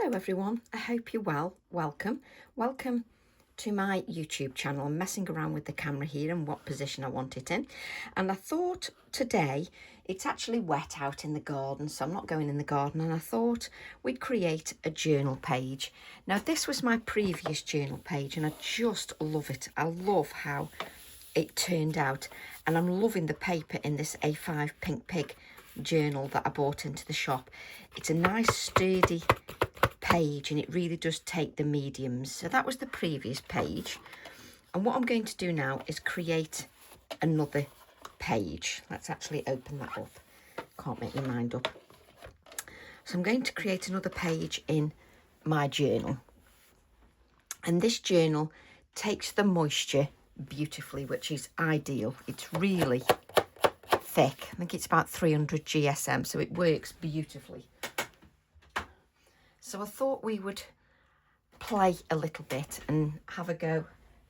Hello everyone, I hope you're well. Welcome to my YouTube channel. I'm messing around with the camera here and what position I want it in, and I thought today it's actually wet out in the garden, so I'm not going in the garden, and I thought we'd create a journal page. Now this was my previous journal page and I just love it. I love how it turned out, and I'm loving the paper in this A5 Pink Pig journal that I bought into the shop. It's a nice sturdy page and it really does take the mediums. So that was the previous page, and what I'm going to do now is create another page. Let's actually open that up. Can't make my mind up. So I'm going to create another page in my journal, and this journal takes the moisture beautifully, which is ideal. It's really thick. I think it's about 300 GSM, so it works beautifully. So I thought we would play a little bit and have a go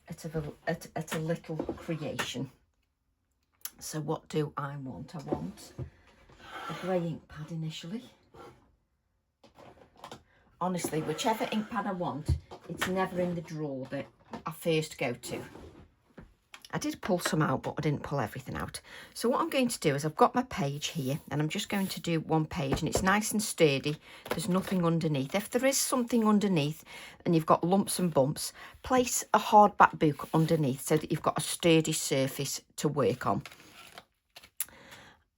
at a little creation. So what do I want? I want a grey ink pad initially. Honestly, whichever ink pad I want, it's never in the drawer that I first go to. I did pull some out, but I didn't pull everything out. So what I'm going to do is I've got my page here, and I'm just going to do one page, and it's nice and sturdy. There's nothing underneath. If there is something underneath and you've got lumps and bumps, place a hardback book underneath so that you've got a sturdy surface to work on.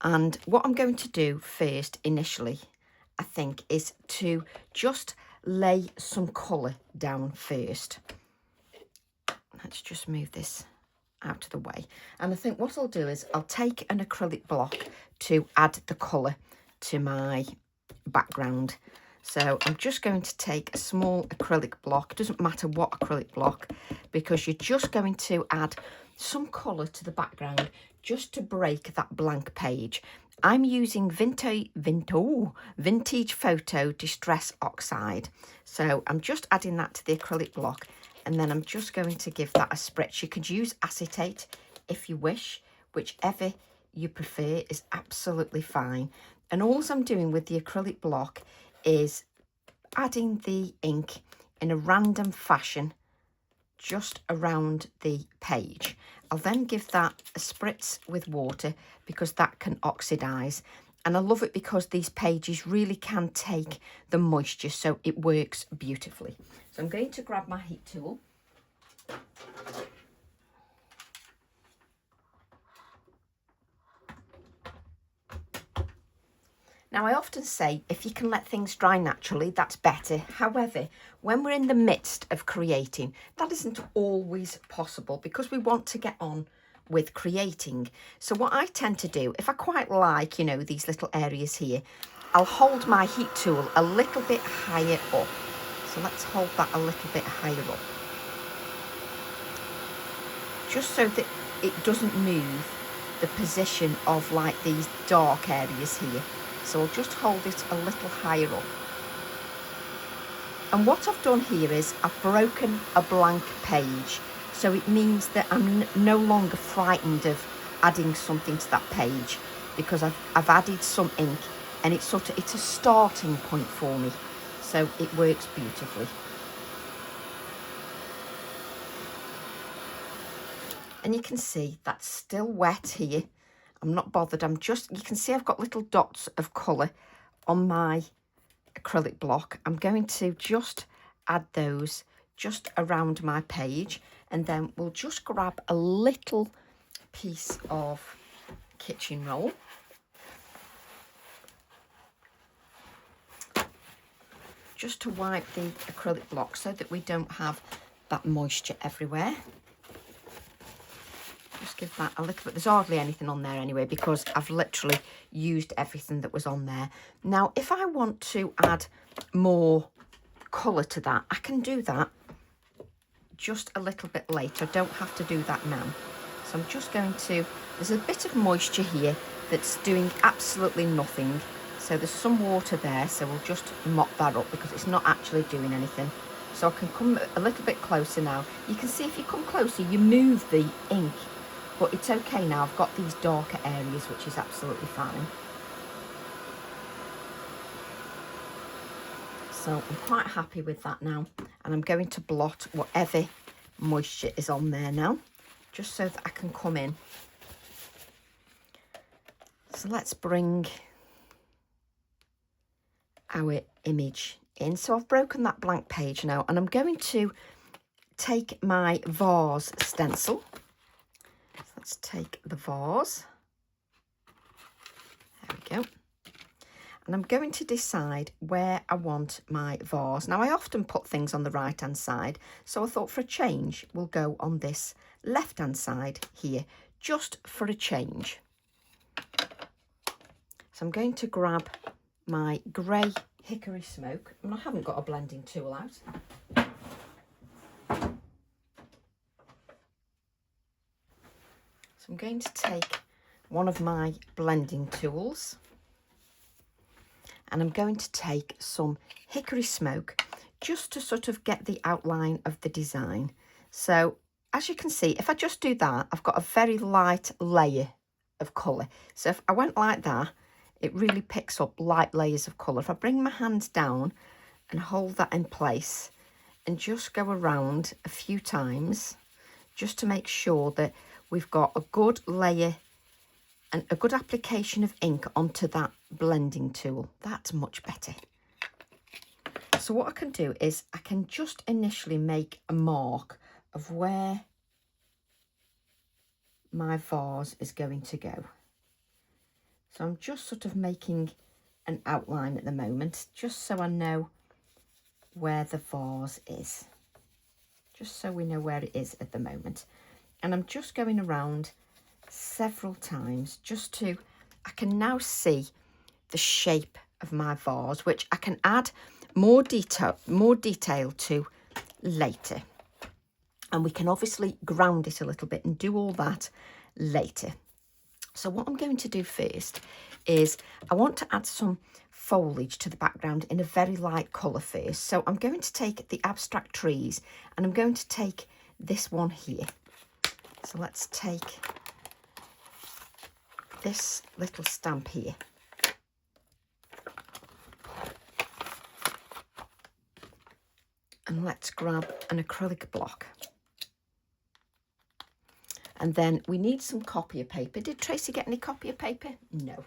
And what I'm going to do first, initially, I think, is to just lay some colour down first. Let's just move this out of the way, and I think what I'll do is I'll take an acrylic block to add the colour to my background. So I'm just going to take a small acrylic block. It doesn't matter what acrylic block, because you're just going to add some colour to the background just to break that blank page. I'm using vintage photo distress oxide, so I'm just adding that to the acrylic block. And then I'm just going to give that a spritz. You could use acetate if you wish, whichever you prefer is absolutely fine. And all I'm doing with the acrylic block is adding the ink in a random fashion just around the page. I'll then give that a spritz with water because that can oxidize. And I love it because these pages really can take the moisture, so it works beautifully. So I'm going to grab my heat tool. Now, I often say if you can let things dry naturally, that's better. However, when we're in the midst of creating, that isn't always possible because we want to get on with creating. So what I tend to do, if I quite like, you know, these little areas here, I'll hold my heat tool a little bit higher up. So let's hold that a little bit higher up, just so that it doesn't move the position of like these dark areas here. So I'll just hold it a little higher up. And what I've done here is I've broken a blank page. So it means that I'm no longer frightened of adding something to that page, because I've added some ink, and it's a starting point for me. So it works beautifully. And you can see that's still wet here. I'm not bothered. You can see I've got little dots of colour on my acrylic block. I'm going to just add those just around my page, and then we'll just grab a little piece of kitchen roll. Just to wipe the acrylic block so that we don't have that moisture everywhere. Just give that a little bit. There's hardly anything on there anyway, because I've literally used everything that was on there. Now, if I want to add more colour to that, I can do that just a little bit later. I don't have to do that now. So I'm just going to, there's a bit of moisture here that's doing absolutely nothing. So there's some water there, so we'll just mop that up because it's not actually doing anything. So I can come a little bit closer now. You can see if you come closer, you move the ink. But it's okay now, I've got these darker areas, which is absolutely fine. So I'm quite happy with that now. And I'm going to blot whatever moisture is on there now, just so that I can come in. So let's bring our image in. So I've broken that blank page now, and I'm going to take my vase stencil. So let's take the vase. There we go. And I'm going to decide where I want my vase. Now, I often put things on the right-hand side, so I thought for a change, we'll go on this left-hand side here, just for a change. So I'm going to grab my grey hickory smoke, and I haven't got a blending tool out. So I'm going to take one of my blending tools, and I'm going to take some hickory smoke just to sort of get the outline of the design. So as you can see, if I just do that, I've got a very light layer of colour. So if I went like that, it really picks up light layers of colour. If I bring my hands down and hold that in place and just go around a few times, just to make sure that we've got a good layer and a good application of ink onto that blending tool. That's much better. So what I can do is I can just initially make a mark of where my vase is going to go. So I'm just sort of making an outline at the moment, just so I know where the vase is. Just so we know where it is at the moment. And I'm just going around several times just to, I can now see the shape of my vase, which I can add more detail to later. And we can obviously ground it a little bit and do all that later. So what I'm going to do first is I want to add some foliage to the background in a very light colour first. So I'm going to take the abstract trees, and I'm going to take this one here. So let's take this little stamp here. And let's grab an acrylic block. And then we need some copier paper. Did Tracy get any copier paper? No.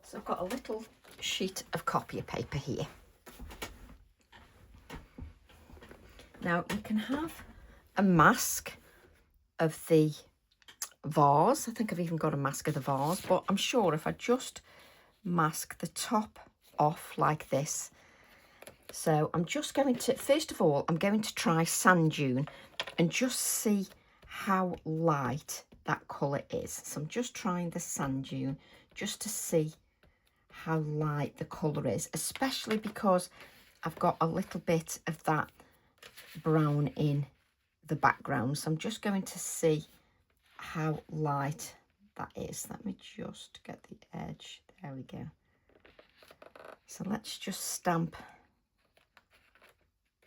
So I've got a little sheet of copier paper here. Now you can have a mask of the vase. I think I've even got a mask of the vase, but I'm sure if I just mask the top off like this. So I'm just going to, first of all, I'm going to try sand dune and just see how light that colour is. So I'm just trying the sand dune just to see how light the colour is, especially because I've got a little bit of that brown in the background. So I'm just going to see how light that is. Let me just get the edge. There we go. So let's just stamp.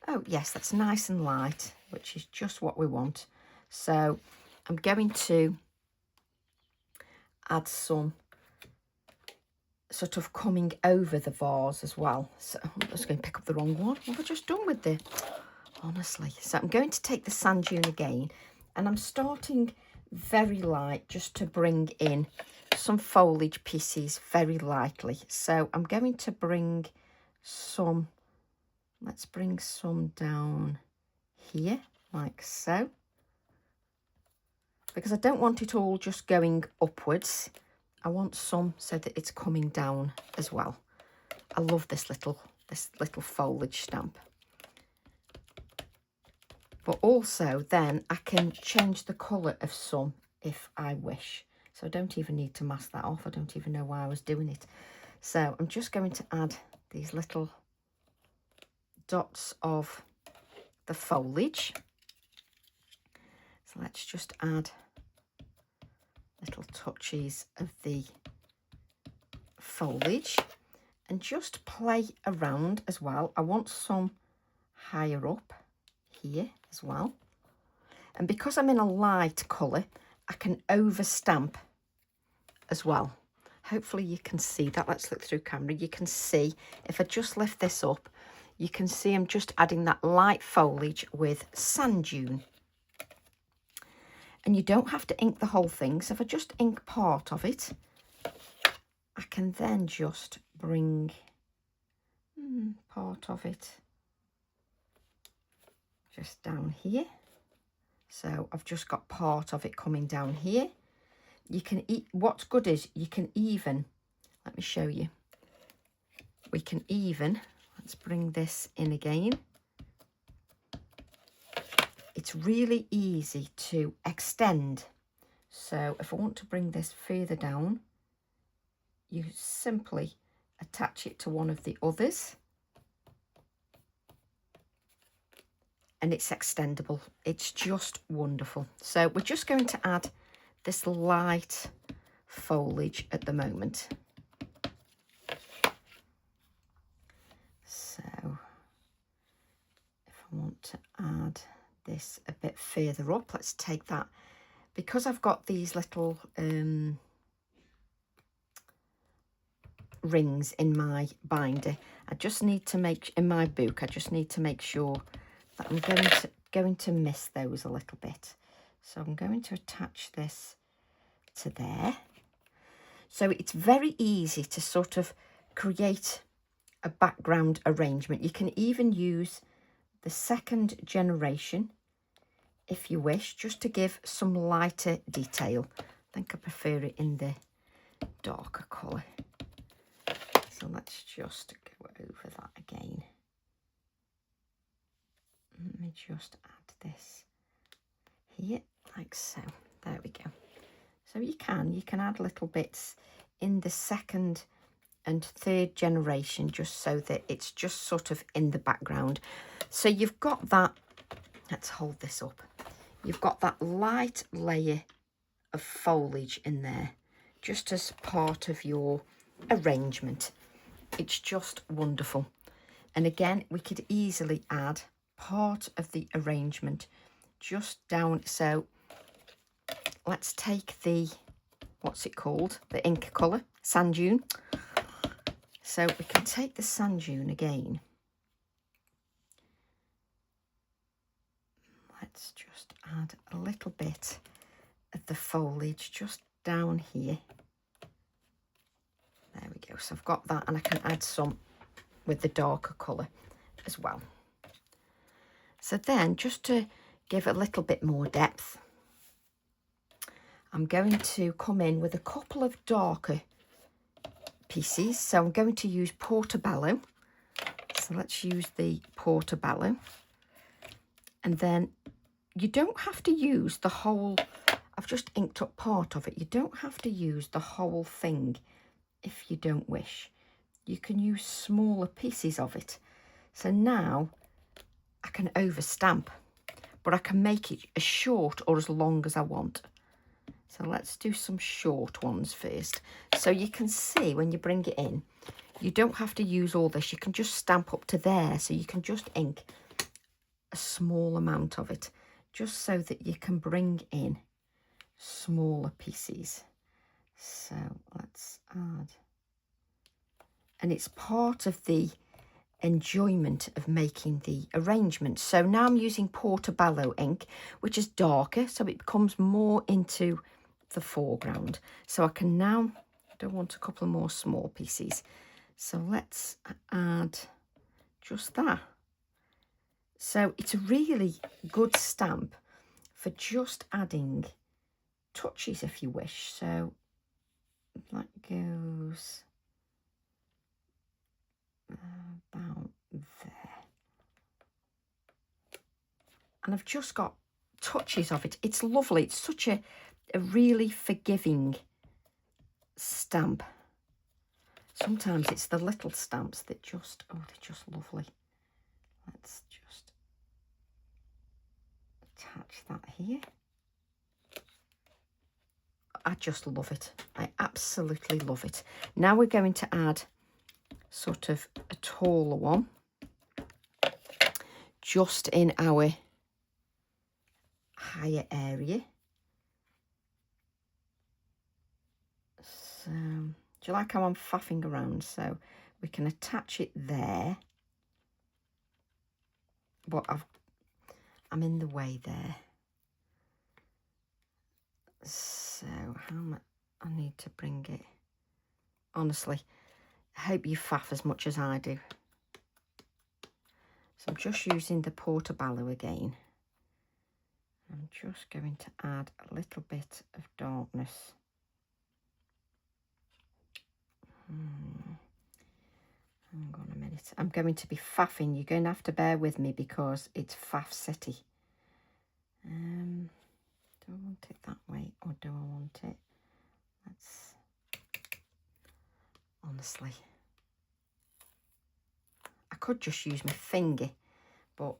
Oh yes, that's nice and light, which is just what we want. So I'm going to add some sort of coming over the vase as well. So I'm just going to pick up the wrong one. What have I just done with it? Honestly. So I'm going to take the sand dune again, and I'm starting very light just to bring in some foliage pieces very lightly. So I'm going to bring some, let's bring some down here like so, because I don't want it all just going upwards. I want some so that it's coming down as well. I love this little foliage stamp. But also then I can change the colour of some if I wish. So I don't even need to mask that off. I don't even know why I was doing it. So I'm just going to add these little dots of the foliage. So let's just add little touches of the foliage and just play around as well. I want some higher up here as well. And because I'm in a light colour, I can over stamp as well. Hopefully you can see that. Let's look through camera. You can see, if I just lift this up, you can see I'm just adding that light foliage with sand dune. And you don't have to ink the whole thing. So if I just ink part of it, I can then just bring part of it just down here. So I've just got part of it coming down here. You can what's good is you can even, let me show you. We can even, let's bring this in again. It's really easy to extend. So if I want to bring this further down, you simply attach it to one of the others. And it's extendable. It's just wonderful. So we're just going to add this light foliage at the moment. So if I want to add this a bit further up, let's take that. Because I've got these little rings in my binder, I just need to make, in my book, I just need to make sure that I'm going to miss those a little bit. So I'm going to attach this to there. So it's very easy to sort of create a background arrangement. You can even use the second generation if you wish, just to give some lighter detail. I think I prefer it in the darker colour. So let's just go over that again. Let me just add this here, like so. There we go. So you can add little bits in the second and third generation, just so that it's just sort of in the background. So you've got that, let's hold this up. You've got that light layer of foliage in there, just as part of your arrangement. It's just wonderful. And again, we could easily add part of the arrangement just down. So let's take the, what's it called? The ink colour, sand dune. So we can take the sand dune again. Let's just add a little bit of the foliage just down here. There we go. So I've got that, and I can add some with the darker colour as well. So then, just to give a little bit more depth, I'm going to come in with a couple of darker pieces. So I'm going to use Portobello. So let's use the Portobello. And then you don't have to use the whole, I've just inked up part of it. You don't have to use the whole thing if you don't wish. You can use smaller pieces of it. So now I can overstamp, but I can make it as short or as long as I want. So let's do some short ones first. So you can see when you bring it in, you don't have to use all this. You can just stamp up to there. So you can just ink a small amount of it, just so that you can bring in smaller pieces. So let's add, and it's part of the enjoyment of making the arrangement. So now I'm using Portobello ink, which is darker, so it becomes more into the foreground. So I can now, I don't want a couple of more small pieces, so let's add just that. So it's a really good stamp for just adding touches if you wish. So that goes about there. And I've just got touches of it. It's lovely. It's such a really forgiving stamp. Sometimes it's the little stamps that just, oh, they're just lovely. Let's just attach that here. I just love it. I absolutely love it. Now we're going to add sort of a taller one just in our higher area. So, do you like how I'm faffing around? So we can attach it there. But I'm in the way there. So how much I need to bring it. Honestly, I hope you faff as much as I do. So I'm just using the portobello again. I'm just going to add a little bit of darkness. Hang on a minute. I'm going to be faffing. You're going to have to bear with me because it's faff city. Do I want it that way or do I want it? Let's... Honestly, I could just use my finger, but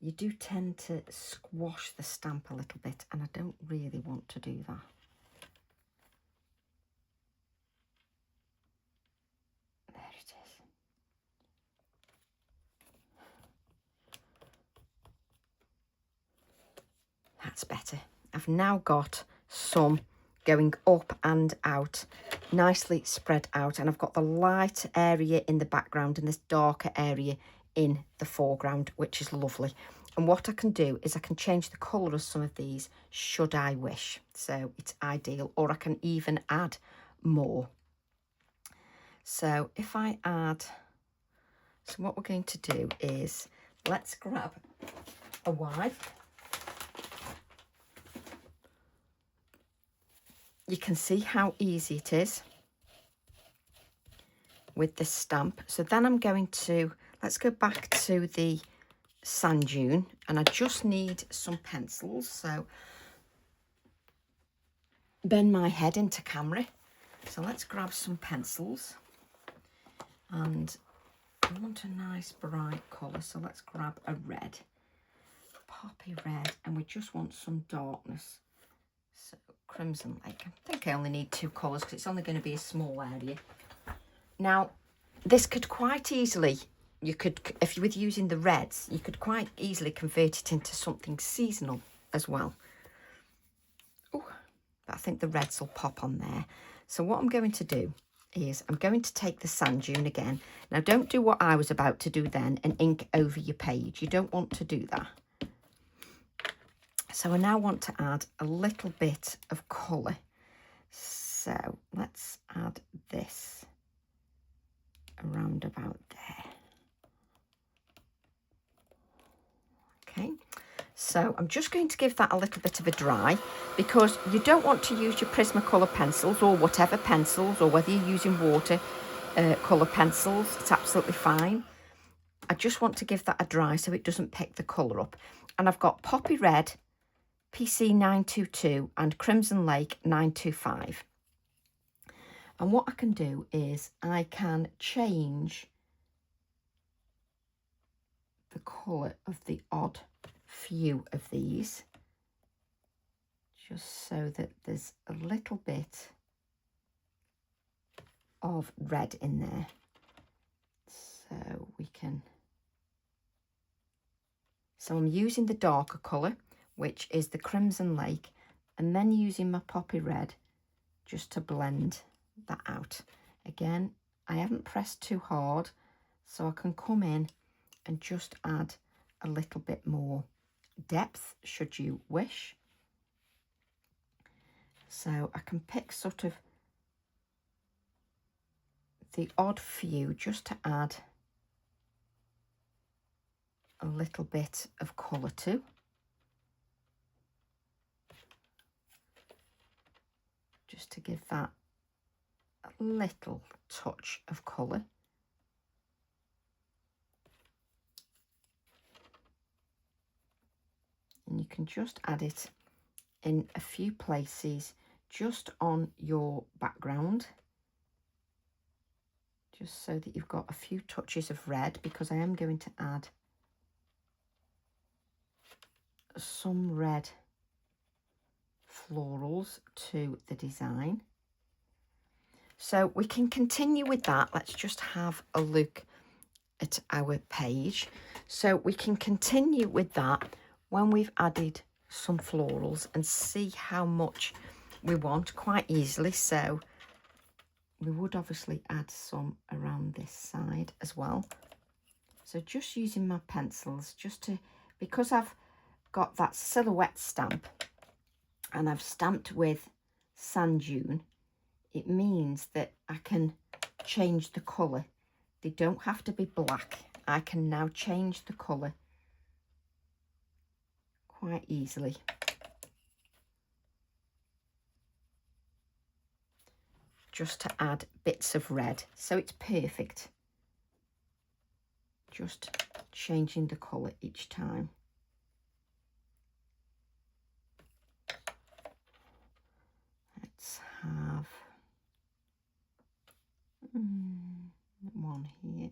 you do tend to squash the stamp a little bit and I don't really want to do that. There it is. That's better. I've now got some going up and out, nicely spread out, and I've got the light area in the background and this darker area in the foreground, which is lovely. And what I can do is I can change the colour of some of these should I wish, so it's ideal, or I can even add more. So if I add, so what we're going to do is let's grab a wipe. You can see how easy it is with this stamp. So then I'm going to, let's go back to the sand dune, and I just need some pencils. So bend my head into camera. So let's grab some pencils, and I want a nice bright colour. So let's grab a red, poppy red, and we just want some darkness. So Crimson Lake. I think I only need 2 colours because it's only going to be a small area. Now, this could quite easily, you could, if you were using the reds, you could quite easily convert it into something seasonal as well. Oh, but I think the reds will pop on there. So what I'm going to do is I'm going to take the sand dune again. Now, don't do what I was about to do then and ink over your page. You don't want to do that. So I now want to add a little bit of colour. So let's add this around about there. Okay, so I'm just going to give that a little bit of a dry, because you don't want to use your Prismacolor pencils or whatever pencils, or whether you're using water colour pencils, it's absolutely fine. I just want to give that a dry so it doesn't pick the colour up. And I've got Poppy Red, PC 922 and Crimson Lake 925. And what I can do is I can change the colour of the odd few of these, just so that there's a little bit of red in there. So we can, so I'm using the darker colour, which is the Crimson Lake, and then using my Poppy Red just to blend that out. Again, I haven't pressed too hard, so I can come in and just add a little bit more depth should you wish. So I can pick sort of the odd few just to add a little bit of colour to. Just to give that a little touch of colour. And you can just add it in a few places just on your background, just so that you've got a few touches of red, because I am going to add some red florals to the design. So we can continue with that. Let's just have a look at our page. So we can continue with that when we've added some florals and see how much we want quite easily. So we would obviously add some around this side as well. So just using my pencils, just to, because I've got that silhouette stamp and I've stamped with sand dune, it means that I can change the colour. They don't have to be black. I can now change the colour quite easily. Just to add bits of red, so it's perfect. Just changing the colour each time. Let's have one here.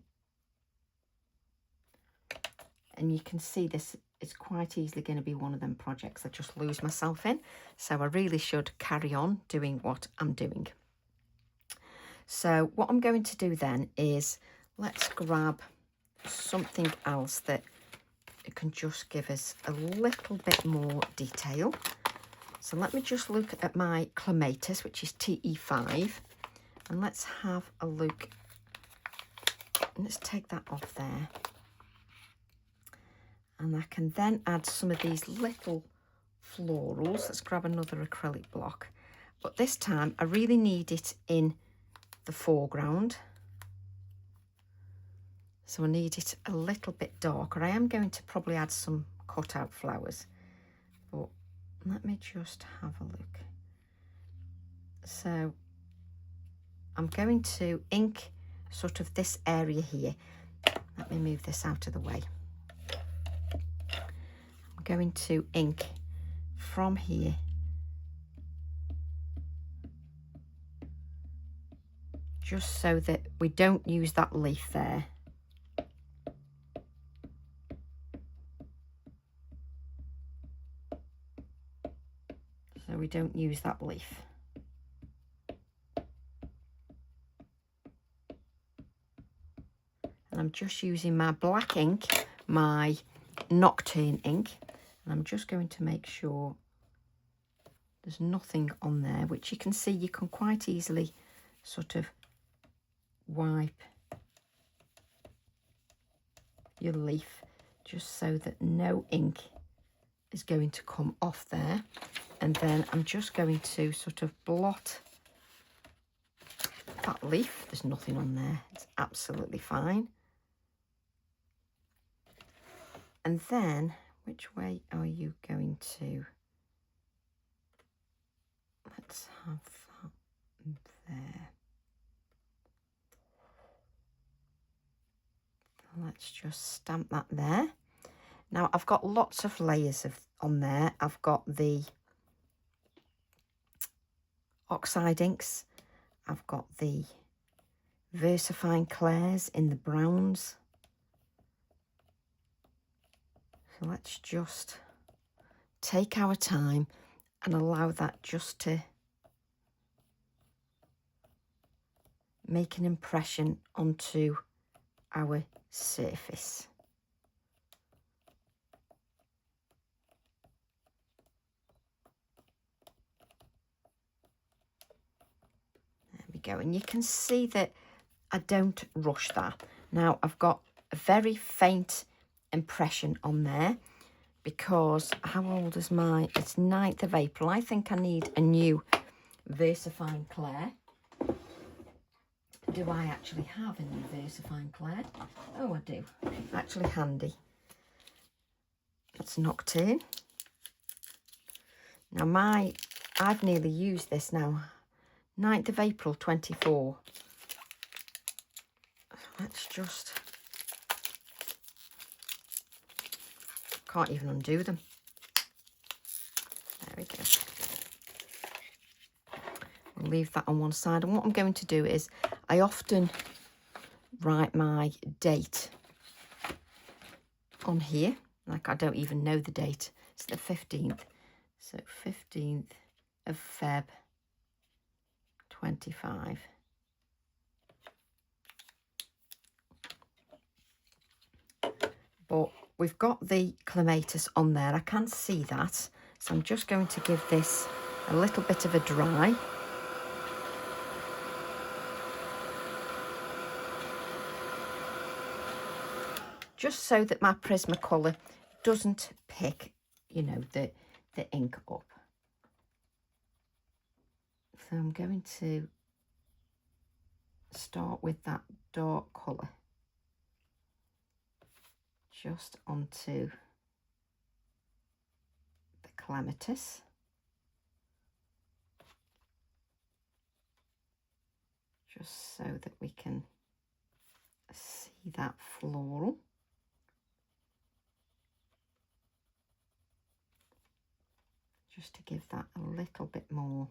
And you can see this is quite easily going to be one of them projects I just lose myself in. So I really should carry on doing what I'm doing. So what I'm going to do then is, let's grab something else that it can just give us a little bit more detail. So let me just look at my clematis, which is TE5, and let's have a look. Let's take that off there. And I can then add some of these little florals. Let's grab another acrylic block. But this time I really need it in the foreground. So I need it a little bit darker. I am going to probably add some cut out flowers, but let me just have a look. So I'm going to ink sort of this area here. Let me move this out of the way. I'm going to ink from here just so that we don't use that leaf there. So we don't use that leaf. And I'm just using my black ink, my Nocturne ink, and I'm just going to make sure there's nothing on there, which you can see you can quite easily sort of wipe your leaf just so that no ink is going to come off there. And then I'm just going to sort of blot that leaf. There's nothing on there, it's absolutely fine. And then which way are you going to? Let's have that there. Let's just stamp that there. Now I've got lots of layers on there. I've got the oxide inks. I've got the VersaFine Clairs in the browns. So let's just take our time and allow that just to make an impression onto our surface. There we go, and you can see that I don't rush that. Now I've got a very faint impression on there because how old is my, it's 9th of April. I think I need a new VersaFine Clair. Do I actually have a new VersaFine Clair? Oh, I do. Actually handy. That's Nocturne. Now I've nearly used this now. 9th of April 24. Let's just, can't even undo them. There we go. I'll leave that on one side. And what I'm going to do is, I often write my date on here. Like I don't even know the date. It's the 15th. So 15th of Feb 25. But we've got the clematis on there. I can see that. So I'm just going to give this a little bit of a dry. just so that my Prismacolor doesn't pick, you know, the ink up. So I'm going to start with that dark colour just onto the clematis. Just so that we can see that floral. Just to give that a little bit more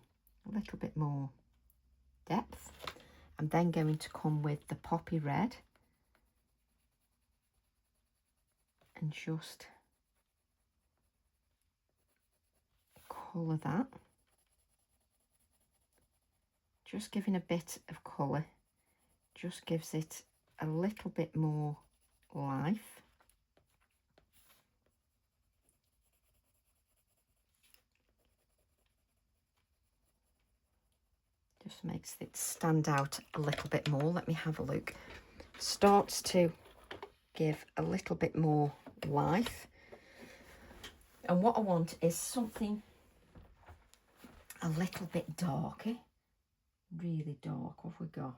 depth. I'm then going to come with the poppy red and just colour that. Just giving a bit of colour just gives it a little bit more life. Just makes it stand out a little bit more. Let me have a look. Starts to give a little bit more life. And what I want is something a little bit darker. Really dark. What have we got?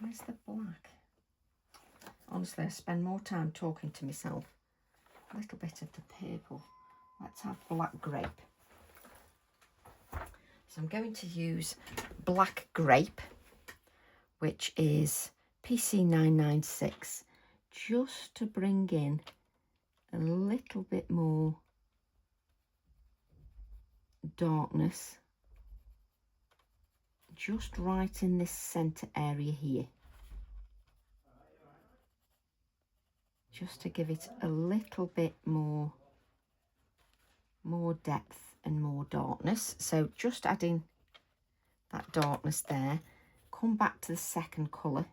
Where's the black? Honestly, I spend more time talking to myself. A little bit of the purple. Let's have black grape. So I'm going to use black grape, which is PC996, just to bring in a little bit more darkness, just right in this centre area here. Just to give it a little bit more depth and more darkness. So just adding that darkness there. Come back to the second colour.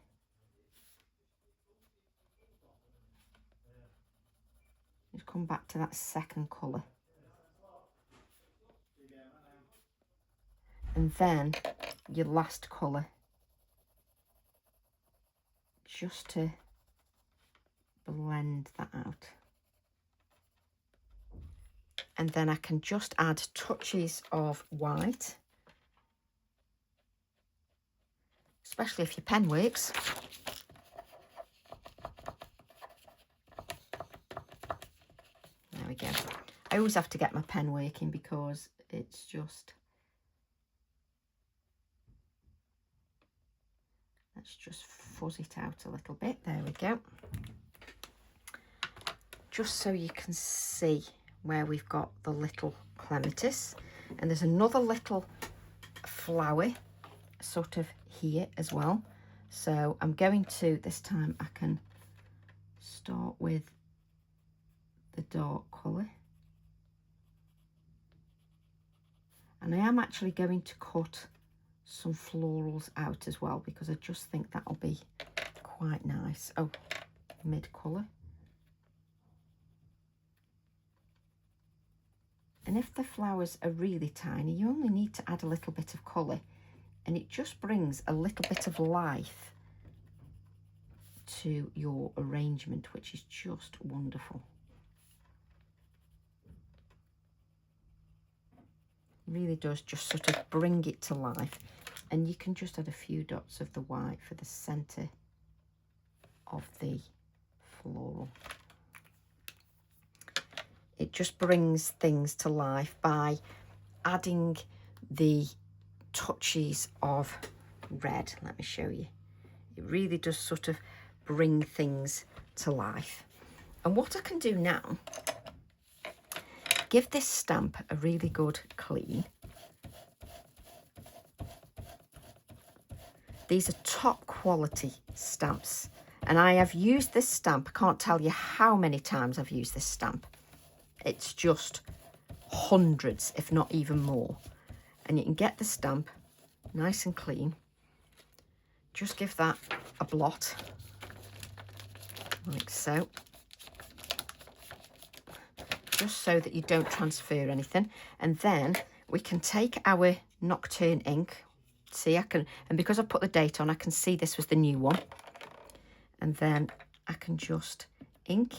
Just come back to that second colour. And then your last colour. Just to blend that out. And then I can just add touches of white, especially if your pen works. There we go. I always have to get my pen working because it's just... Let's just fuzz it out a little bit. There we go. Just so you can see where we've got the little clematis, and there's another little flower sort of here as well. So I'm going to, this time I can start with the dark colour, and I am actually going to cut some florals out as well because I just think that'll be quite nice. Oh, mid colour. And if the flowers are really tiny, you only need to add a little bit of colour, and it just brings a little bit of life to your arrangement, which is just wonderful. Really does just sort of bring it to life. And you can just add a few dots of the white for the centre of the floral. It just brings things to life by adding the touches of red. Let me show you. It really does sort of bring things to life. And what I can do now, give this stamp a really good clean. These are top quality stamps, and I have used this stamp. I can't tell you how many times I've used this stamp. It's just hundreds, if not even more. And you can get the stamp nice and clean. Just give that a blot, like so. Just so that you don't transfer anything. And then we can take our Nocturne ink. See, I can, and because I put the date on, I can see this was the new one. and then I can just ink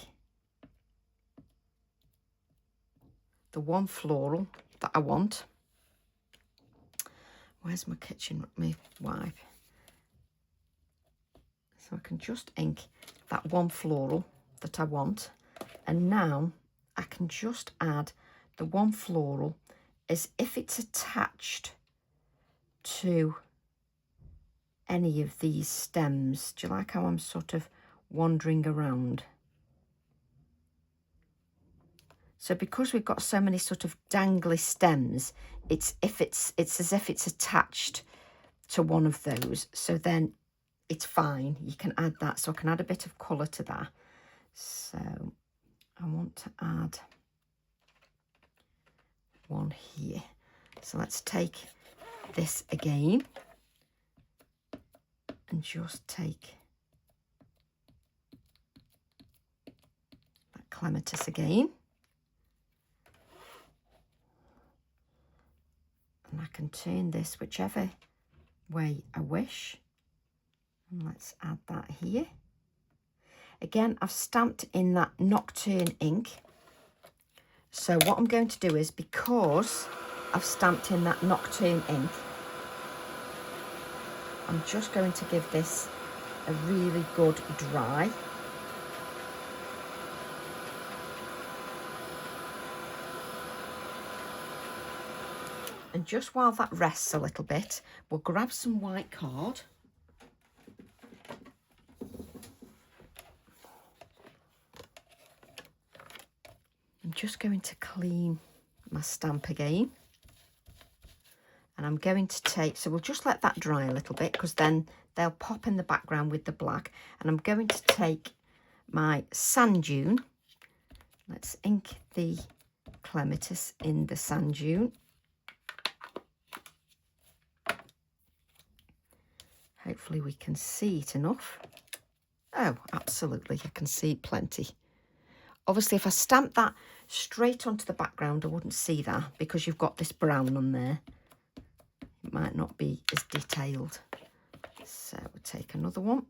the one floral that I want. Where's my my wipe? So I can just ink that one floral that I want, and now I can just add the one floral as if it's attached to any of these stems. Do you like how I'm sort of wandering around? So because we've got so many sort of dangly stems, it's as if it's attached to one of those. So then it's fine. You can add that. So I can add a bit of colour to that. So I want to add one here. So let's take this again and just take that clematis again. And I can turn this whichever way I wish. And let's add that here. Again, I've stamped in that Nocturne ink. So what I'm going to do is, because I've stamped in that Nocturne ink, I'm just going to give this a really good dry. And just while that rests a little bit, we'll grab some white card. I'm just going to clean my stamp again. And I'm going to take, so we'll just let that dry a little bit, because then they'll pop in the background with the black. And I'm going to take my sand dune. Let's ink the clematis in the sand dune. Hopefully we can see it enough. Oh, absolutely, I can see plenty. Obviously, if I stamp that straight onto the background, I wouldn't see that, because you've got this brown on there. It might not be as detailed. So we'll take another one.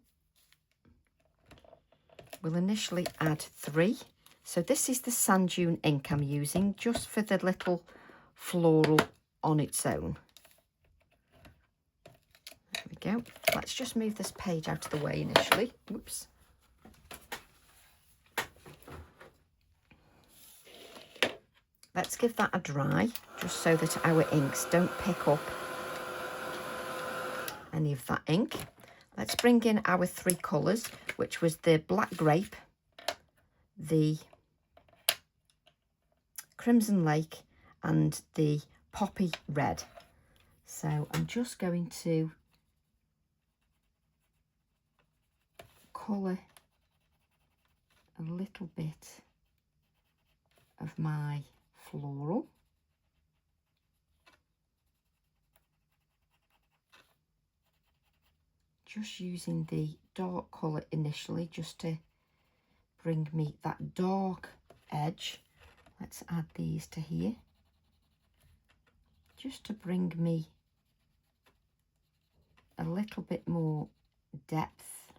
We'll initially add 3. So this is the sand dune ink I'm using, just for the little floral on its own. There we go. Let's just move this page out of the way initially. Oops. Let's give that a dry, just so that our inks don't pick up any of that ink. Let's bring in our 3 colours, which was the black grape, the crimson lake, and the poppy red. So I'm just going to colour a little bit of my floral. Just using the dark colour initially, just to bring me that dark edge. Let's add these to here, just to bring me a little bit more depth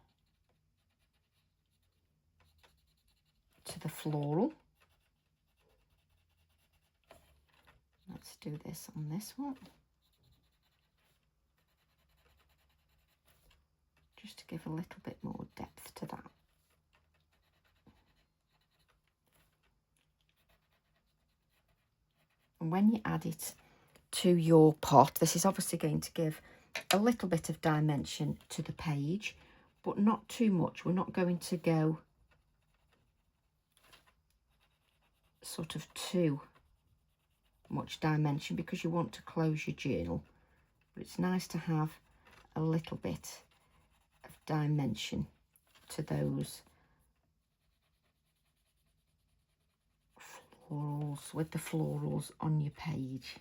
to the floral. Let's do this on this one, just to give a little bit more depth to that. And when you add it to your pot, this is obviously going to give a little bit of dimension to the page, but not too much. We're not going to go sort of too much dimension, because you want to close your journal. But it's nice to have a little bit of dimension to those florals, with the florals on your page.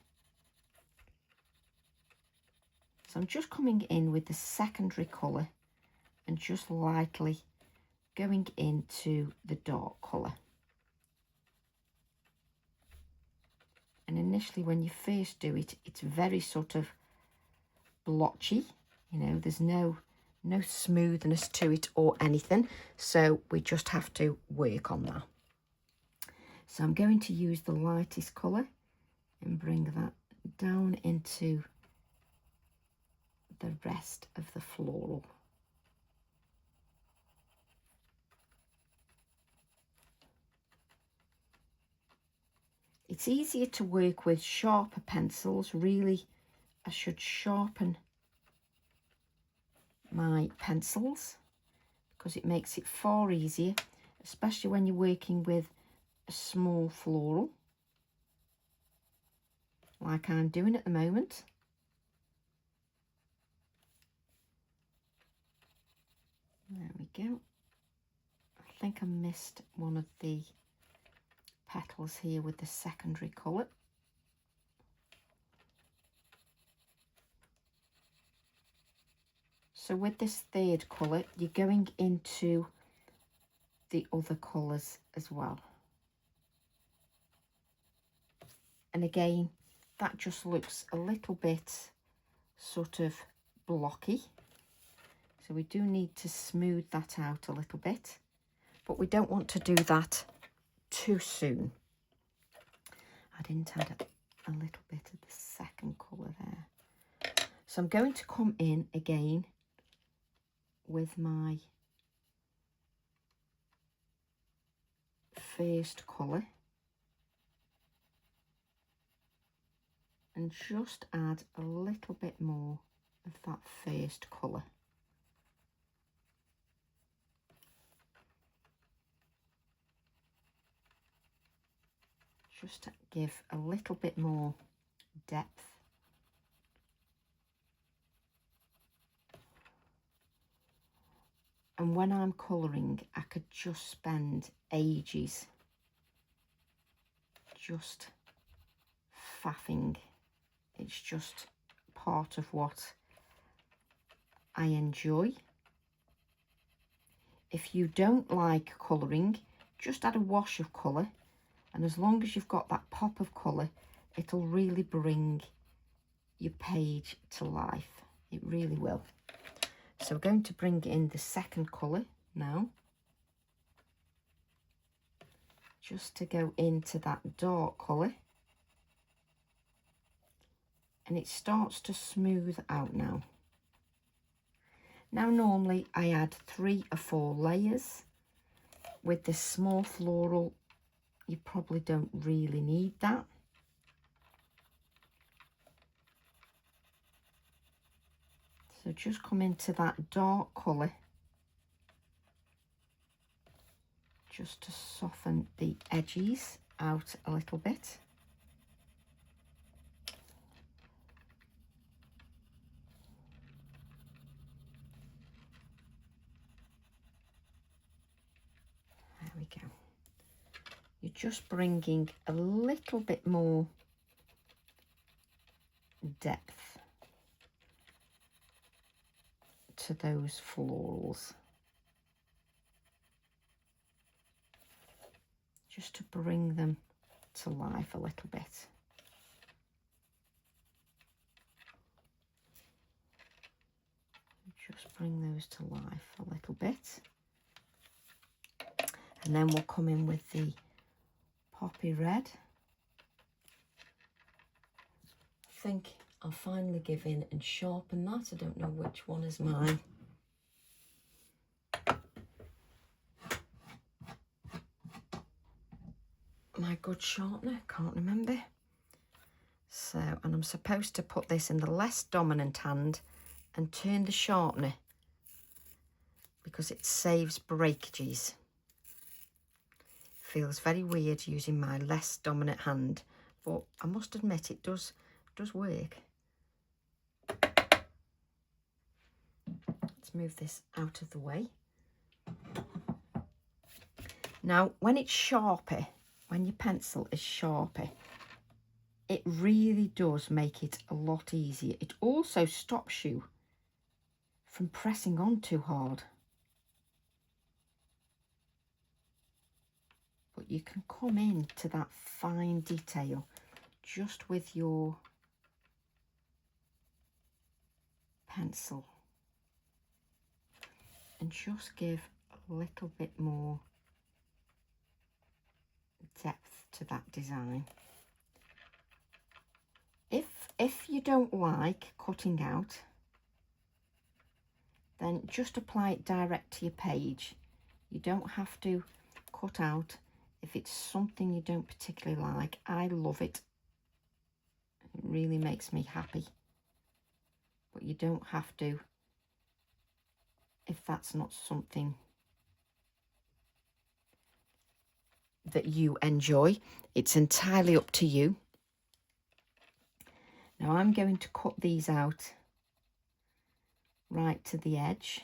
So I'm just coming in with the secondary colour and just lightly going into the dark colour. And initially, when you first do it, it's very sort of blotchy, you know, there's no no smoothness to it or anything, so we just have to work on that. So I'm going to use the lightest colour and bring that down into the rest of the floral. It's easier to work with sharper pencils. Really, I should sharpen my pencils because it makes it far easier, especially when you're working with a small floral like I'm doing at the moment. There we go. I think I missed one of the petals here with the secondary colour. So with this third colour, you're going into the other colours as well. And again, that just looks a little bit sort of blocky. So we do need to smooth that out a little bit, but we don't want to do that too soon. I didn't add a little bit of the second colour there. So I'm going to come in again with my first colour and just add a little bit more of that first colour. Just to give a little bit more depth. And when I'm colouring, I could just spend ages just faffing. It's just part of what I enjoy. If you don't like colouring, just add a wash of colour, and as long as you've got that pop of colour, it'll really bring your page to life. It really will. So we're going to bring in the second colour now, just to go into that dark colour, and it starts to smooth out now. Now normally I add 3 or 4 layers. With this small floral, you probably don't really need that. So just come into that dark colour just to soften the edges out a little bit. There we go. You're just bringing a little bit more depth to those florals, just to bring them to life a little bit. Just bring those to life a little bit, and then we'll come in with the poppy red. I think I'll finally give in and sharpen that. I don't know which one is mine. My good sharpener, can't remember. So, and I'm supposed to put this in the less dominant hand and turn the sharpener because it saves breakages. Feels very weird using my less dominant hand, but I must admit it does work. Let's move this out of the way. Now, when it's sharper, when your pencil is sharper, it really does make it a lot easier. It also stops you from pressing on too hard. But you can come in to that fine detail just with your pencil. and just give a little bit more depth to that design. If you don't like cutting out, then just apply it direct to your page. You don't have to cut out if it's something you don't particularly like. I love it. It really makes me happy. But you don't have to if that's not something that you enjoy. It's entirely up to you. Now I'm going to cut these out right to the edge.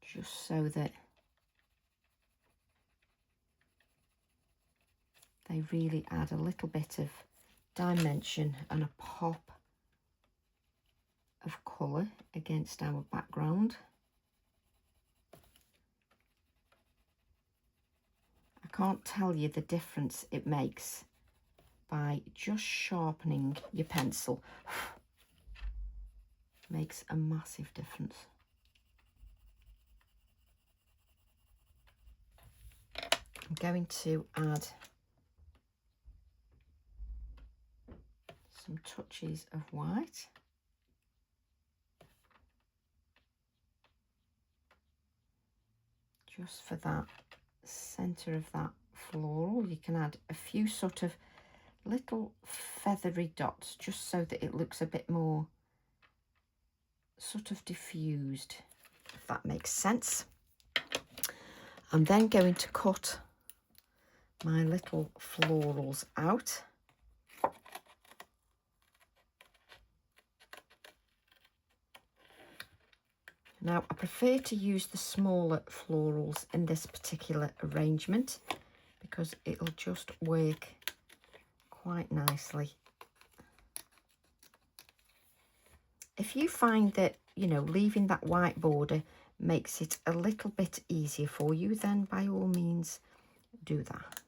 Just so that they really add a little bit of dimension and a pop of colour against our background. I can't tell you the difference it makes by just sharpening your pencil. Makes a massive difference. I'm going to add some touches of white. Just for that centre of that floral. You can add a few sort of little feathery dots just so that it looks a bit more sort of diffused, if that makes sense. I'm then going to cut my little florals out. Now I prefer to use the smaller florals in this particular arrangement because it'll just work quite nicely. If you find that, you know, leaving that white border makes it a little bit easier for you, then by all means do that.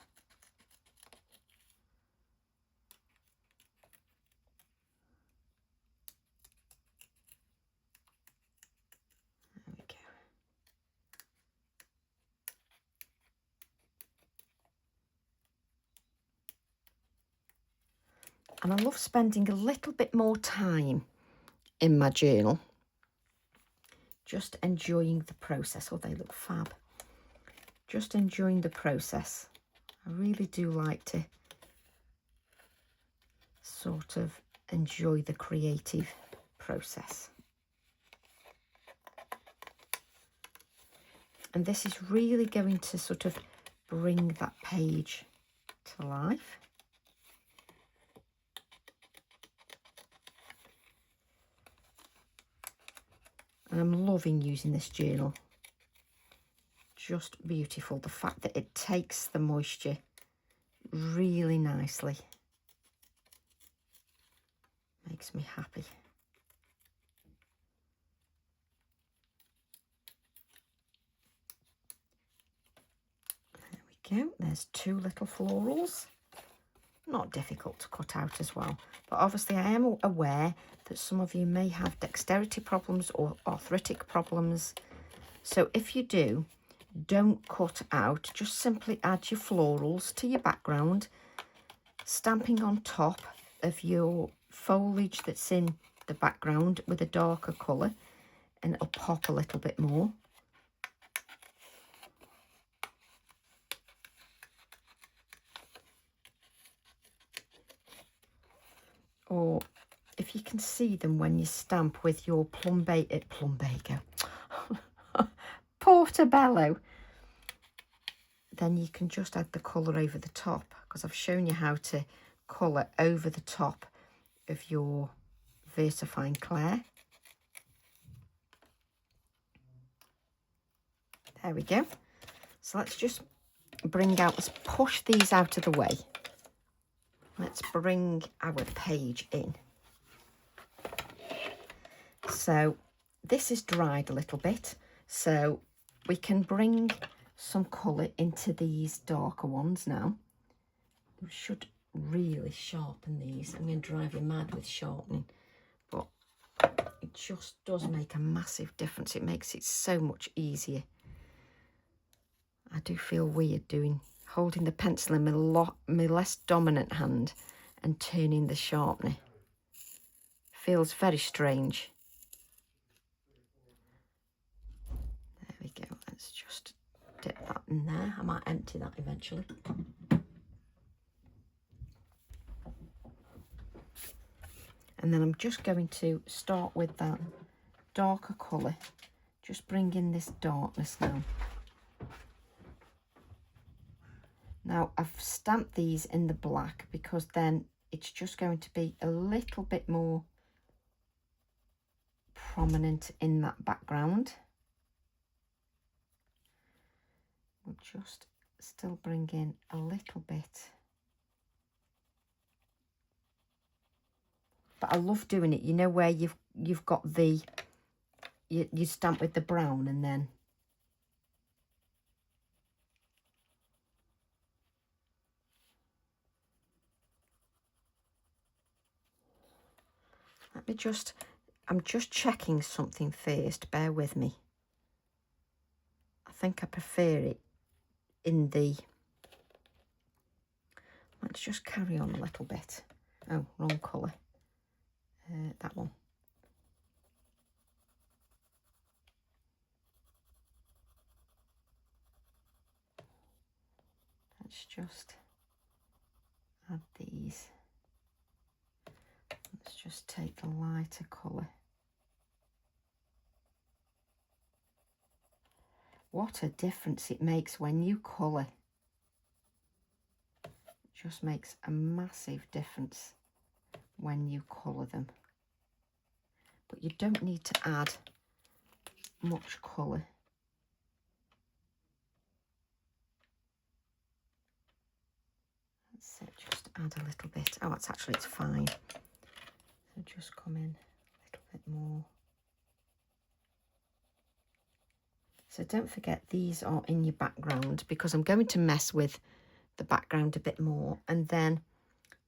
There we go. And I love spending a little bit more time in my journal, just enjoying the process. Oh, they look fab. Just enjoying the process. I really do like to sort of enjoy the creative process. And this is really going to sort of bring that page to life. And I'm loving using this journal. Just beautiful. The fact that it takes the moisture really nicely makes me happy. There we go. There's two little florals. Not difficult to cut out as well, but obviously I am aware that some of you may have dexterity problems or arthritic problems, so if you do, don't cut out, just simply add your florals to your background, stamping on top of your foliage that's in the background with a darker colour, and it'll pop a little bit more. Or if you can see them when you stamp with your plumbago, portobello, then you can just add the colour over the top, because I've shown you how to colour over the top of your VersaFine Clair. There we go. So let's just let's push these out of the way. Let's bring our page in. So this is dried a little bit, so we can bring some colour into these darker ones now. We should really sharpen these. I'm going to drive you mad with sharpening, but It just does make a massive difference. It makes it so much easier. I do feel weird holding the pencil in my less dominant hand and turning the sharpener. Feels very strange. There we go. Let's just dip that in there. I might empty that eventually. And then I'm just going to start with that darker colour. Just bring in this darkness now. Now I've stamped these in the black because then it's just going to be a little bit more prominent in that background. We'll just still bring in a little bit. But I love doing it, you know, where you've got you stamp with the brown and then I'm just checking something first, bear with me. I think I prefer it in the, let's just carry on a little bit. Oh, wrong colour. That one. Let's just add these. Let's just take the lighter colour. What a difference it makes when you colour. It just makes a massive difference when you colour them. But you don't need to add much colour. That's it, just add a little bit. Oh, it's fine. So just come in a little bit more. So don't forget, these are in your background because I'm going to mess with the background a bit more. And then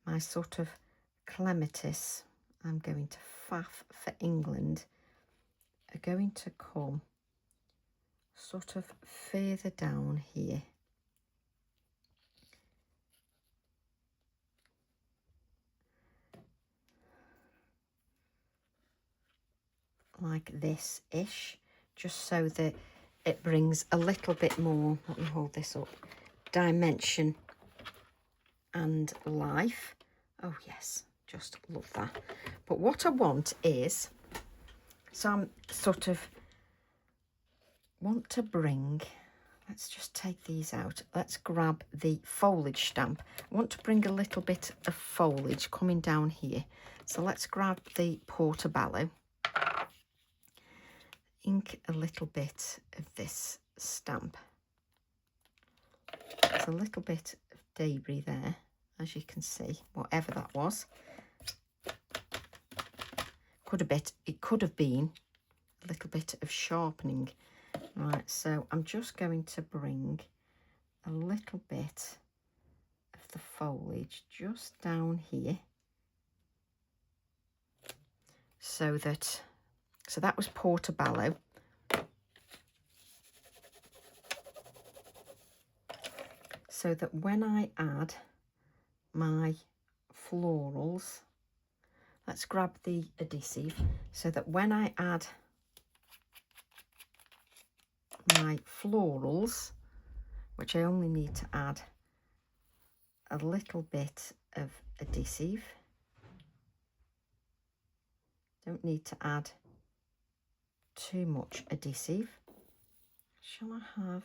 my sort of clematis, I'm going to faff for England, are going to come sort of further down here. Like this-ish, just so that it brings a little bit more, let me hold this up, dimension and life. Oh yes, just love that. But what I want is, so I'm sort of want to bring, let's just take these out. Let's grab the foliage stamp. I want to bring a little bit of foliage coming down here. So let's grab the Portobello, ink a little bit of this stamp. There's a little bit of debris there, as you can see, whatever that was. It could have been a little bit of sharpening. Right, so I'm just going to bring a little bit of the foliage just down here, so that was Portobello. So that when I add my florals, let's grab the adhesive, so that when I add my florals, which I only need to add a little bit of adhesive, don't need to add too much adhesive. Shall I have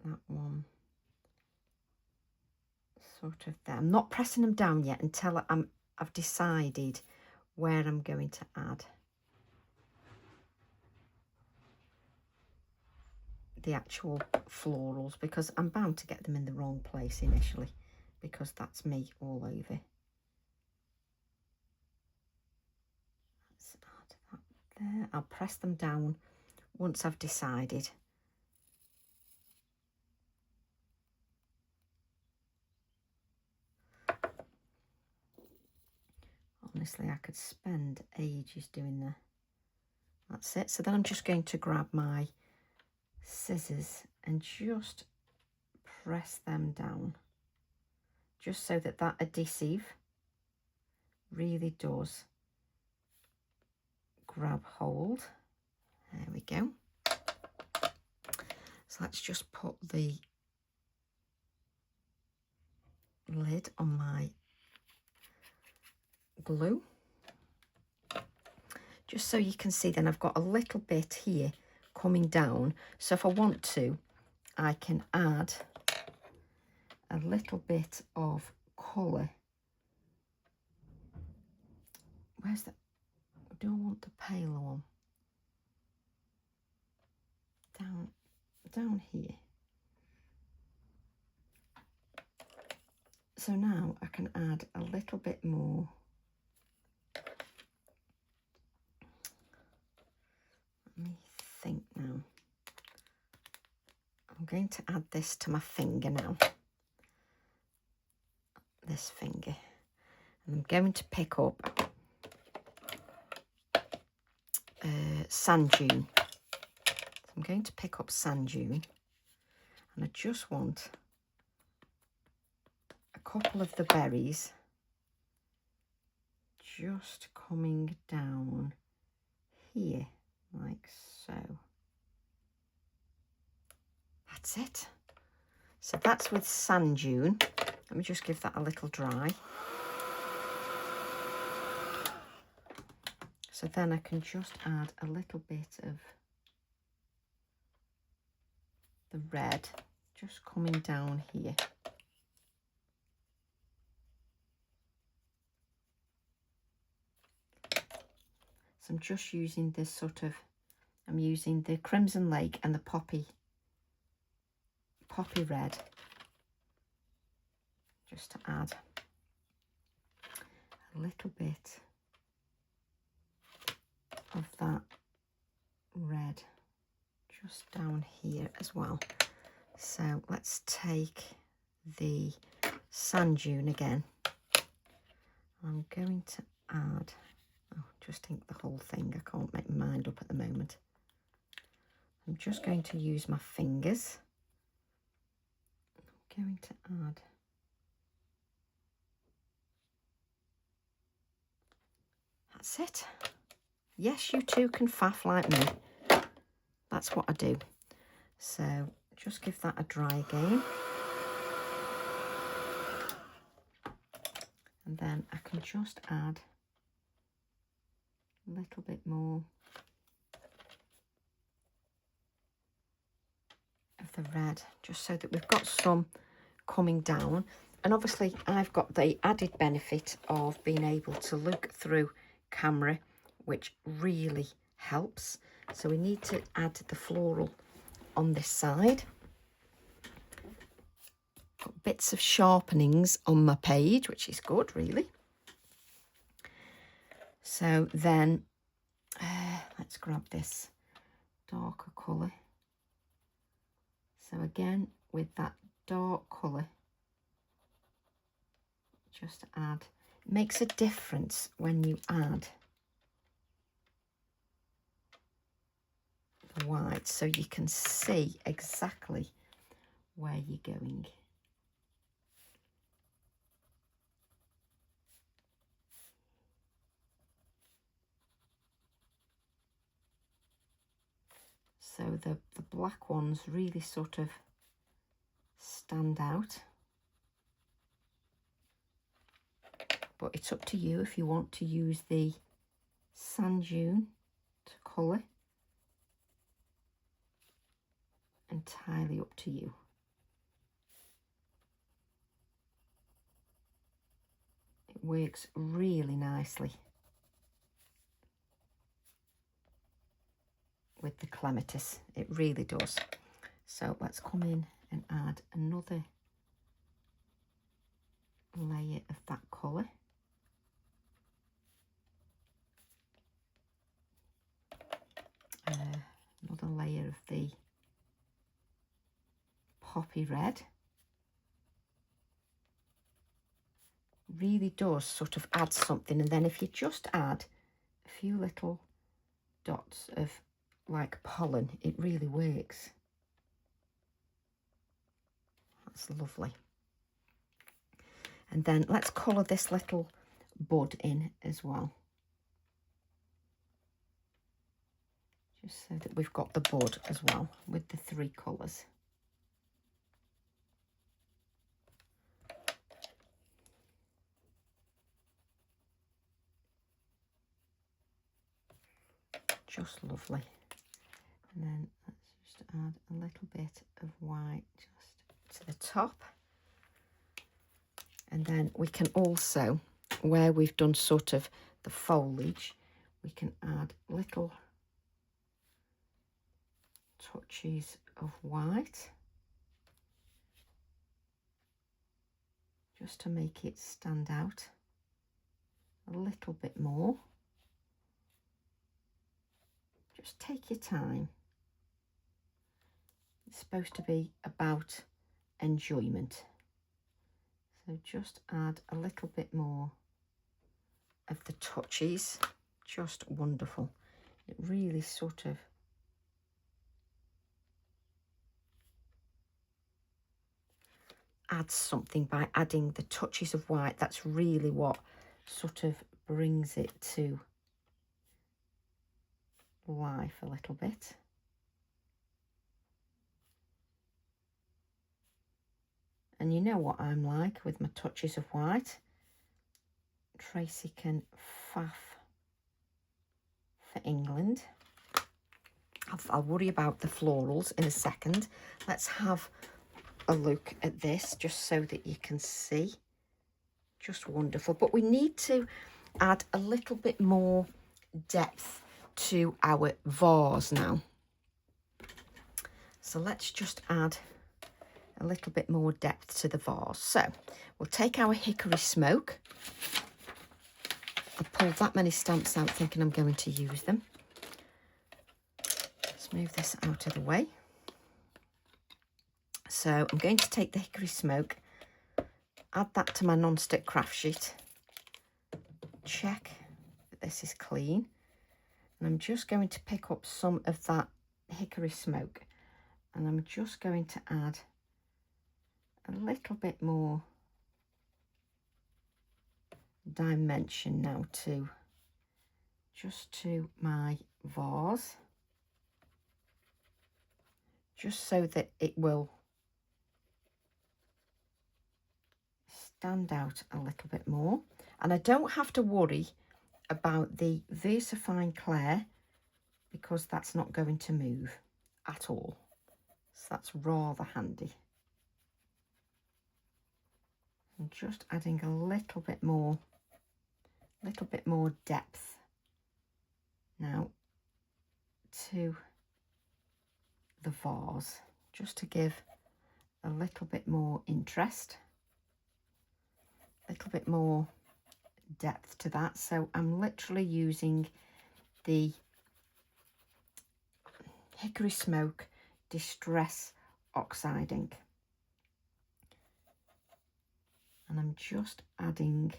that one sort of there? I'm not pressing them down yet until I've decided where I'm going to add the actual florals, because I'm bound to get them in the wrong place initially, because that's me all over. Let's add that there. I'll press them down once I've decided. On Honestly, I could spend ages doing that. That's it. So then I'm just going to grab my scissors and just press them down, just so that that adhesive really does grab hold. There we go. So let's just put the lid on my glue, just so you can see. Then I've got a little bit here coming down, so if I want to, I can add a little bit of colour. Where's that? Do I want the paler one? Down here. So now I can add a little bit more. Let me think now. I'm going to add this to my finger now. This finger. And I'm going to pick up sand dune. So I'm going to pick up sand dune, and I just want a couple of the berries just coming down here, like so. That's it. So that's with sand dune. Let me just give that a little dry. So then I can just add a little bit of the red just coming down here. So I'm just using this sort of, I'm using the Crimson Lake and the poppy red just to add a little bit of that red just down here as well. So let's take the sand dune again. I'm going to add, just ink the whole thing. I can't make my mind up at the moment. I'm just going to use my fingers. I'm going to add that's it. Yes, you too can faff like me. That's what I do. So just give that a dry again. And then I can just add a little bit more of the red, just so that we've got some coming down. And obviously I've got the added benefit of being able to look through camera, which really helps. So we need to add the floral on this side. Got bits of sharpenings on my page, which is good, really. So then let's grab this darker colour. So again, with that dark colour, just add, it makes a difference when you add the white, so you can see exactly where you're going. So the black ones really sort of stand out. But it's up to you if you want to use the sand dune to colour. Entirely up to you. It works really nicely with the clematis, it really does. So let's come in and add another layer of that colour. Another layer of the poppy red. really does sort of add something. And then if you just add a few little dots of like pollen, it really works. That's lovely. And then let's colour this little bud in as well, just so that we've got the bud as well with the 3 colours. Just lovely. And then let's just add a little bit of white just to the top. And then we can also, where we've done sort of the foliage, we can add little touches of white just to make it stand out a little bit more. Just take your time. It's supposed to be about enjoyment. So just add a little bit more of the touches. Just wonderful. It really sort of adds something by adding the touches of white. That's really what sort of brings it to life a little bit. And you know what I'm like with my touches of white. Tracy can faff for England. I'll worry about the florals in a second. Let's have a look at this just so that you can see. Just wonderful. But we need to add a little bit more depth to our vase now. So let's just add a little bit more depth to the vase. So we'll take our hickory smoke. I pulled that many stamps out thinking I'm going to use them. Let's move this out of the way. So I'm going to take the hickory smoke, add that to my non-stick craft sheet, check that this is clean, and I'm just going to pick up some of that hickory smoke and I'm just going to add a little bit more dimension now to my vase, just so that it will stand out a little bit more. And I don't have to worry about the VersaFine Clair because that's not going to move at all, so that's rather handy. I'm just adding a little bit more depth now to the vase, just to give a little bit more interest, a little bit more depth to that. So I'm literally using the hickory smoke distress oxide ink, and I'm just adding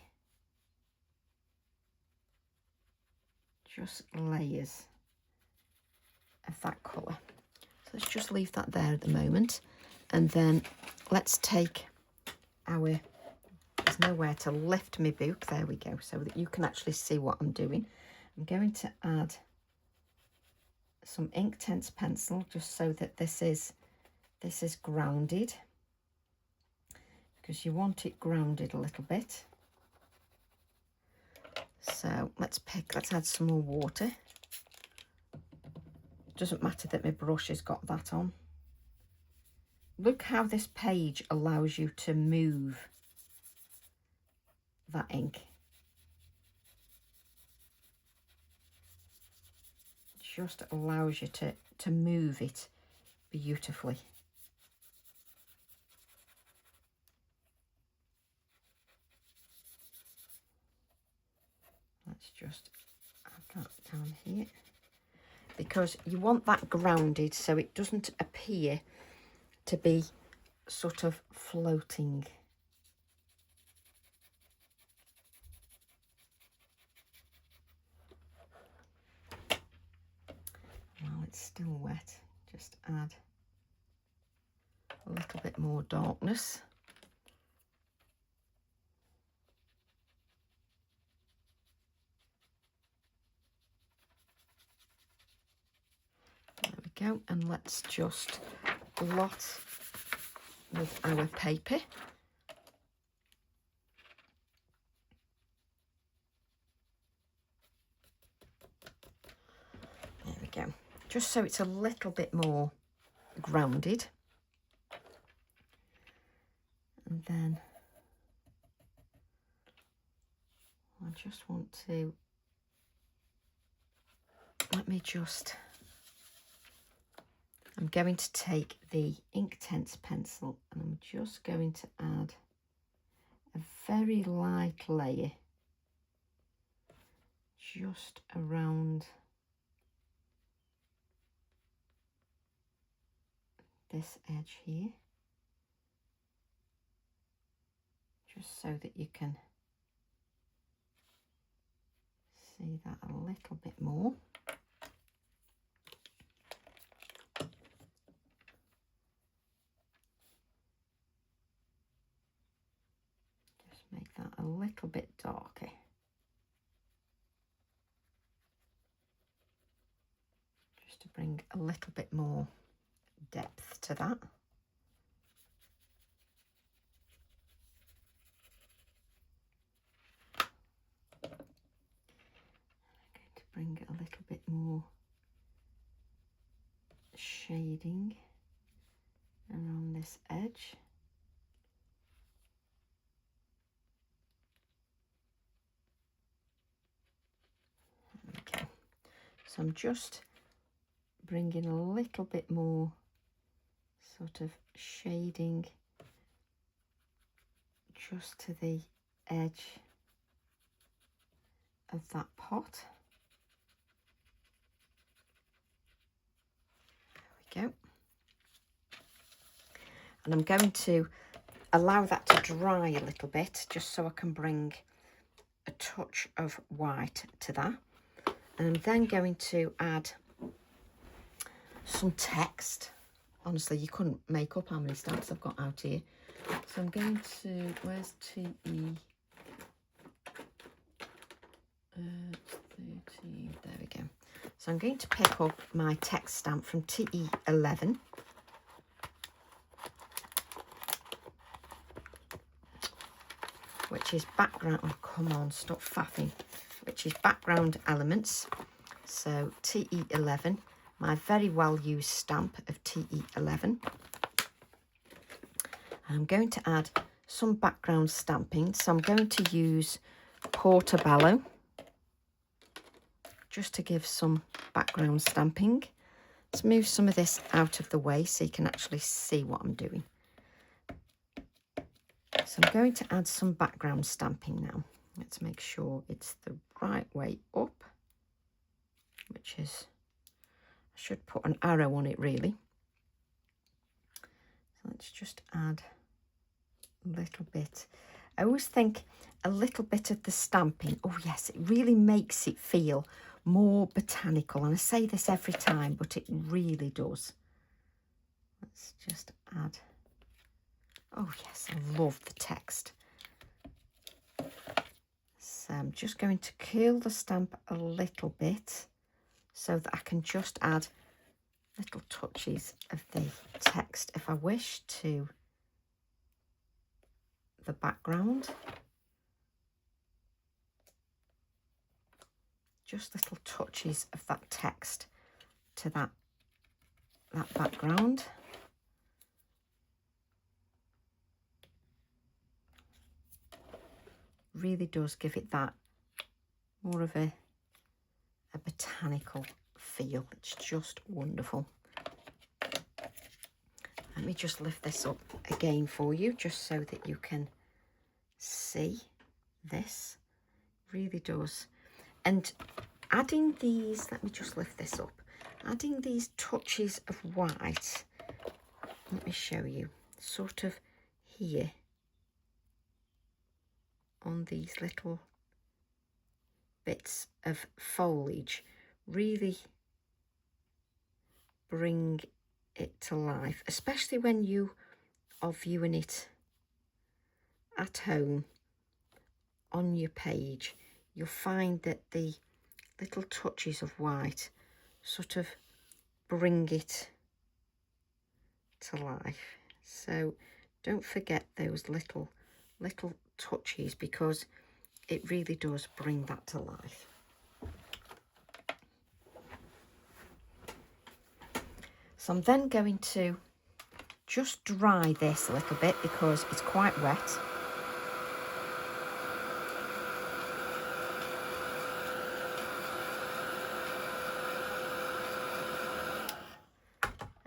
just layers of that colour. So let's just leave that there at the moment, and then let's take our, there's nowhere to lift my book, there we go, so that you can actually see what I'm doing. I'm going to add some Inktense pencil just so that this is grounded, because you want it grounded a little bit. So let's add some more water. Doesn't matter that my brush has got that on. Look how this page allows you to move that ink. Just allows you to move it beautifully. Let's just add that down here, because you want that grounded so it doesn't appear to be sort of floating. it's still wet, just add a little bit more darkness. There we go, and let's just blot with our paper. There we go, just so it's a little bit more grounded. And then I just want to, I'm going to take the Inktense pencil and I'm just going to add a very light layer just around this edge here, just so that you can see that a little bit more. Just make that a little bit darker. Just to bring a little bit more depth to that. Bring a little bit more shading around this edge. Okay, so I'm just bringing a little bit more sort of shading just to the edge of that pot. Go. And I'm going to allow that to dry a little bit just so I can bring a touch of white to that. And I'm then going to add some text. Honestly, you couldn't make up how many stamps I've got out here. So I'm going to, where's TE? 13, there we go. So I'm going to pick up my text stamp from TE11. Which is background, oh come on, stop faffing. Which is background elements. So TE11, my very well used stamp of TE11. I'm going to add some background stamping. So I'm going to use Portobello, just to give some background stamping. Let's move some of this out of the way so you can actually see what I'm doing. So I'm going to add some background stamping now. Let's make sure it's the right way up, which is, I should put an arrow on it really. So let's just add a little bit. I always think a little bit of the stamping, oh yes, it really makes it feel more botanical. And I say this every time, but it really does. Let's just add, oh yes, I love the text. So I'm just going to curl the stamp a little bit so that I can just add little touches of the text if I wish to the background. Just little touches of that text to that background. Really does give it that more of a botanical feel. It's just wonderful. Let me just lift this up again for you, just so that you can see this. Really does. And adding these, let me just lift this up, adding these touches of white, let me show you, sort of here on these little bits of foliage, really bring it to life, especially when you are viewing it at home on your page. You'll find that the little touches of white sort of bring it to life. So don't forget those little touches, because it really does bring that to life. So I'm then going to just dry this a little bit because it's quite wet.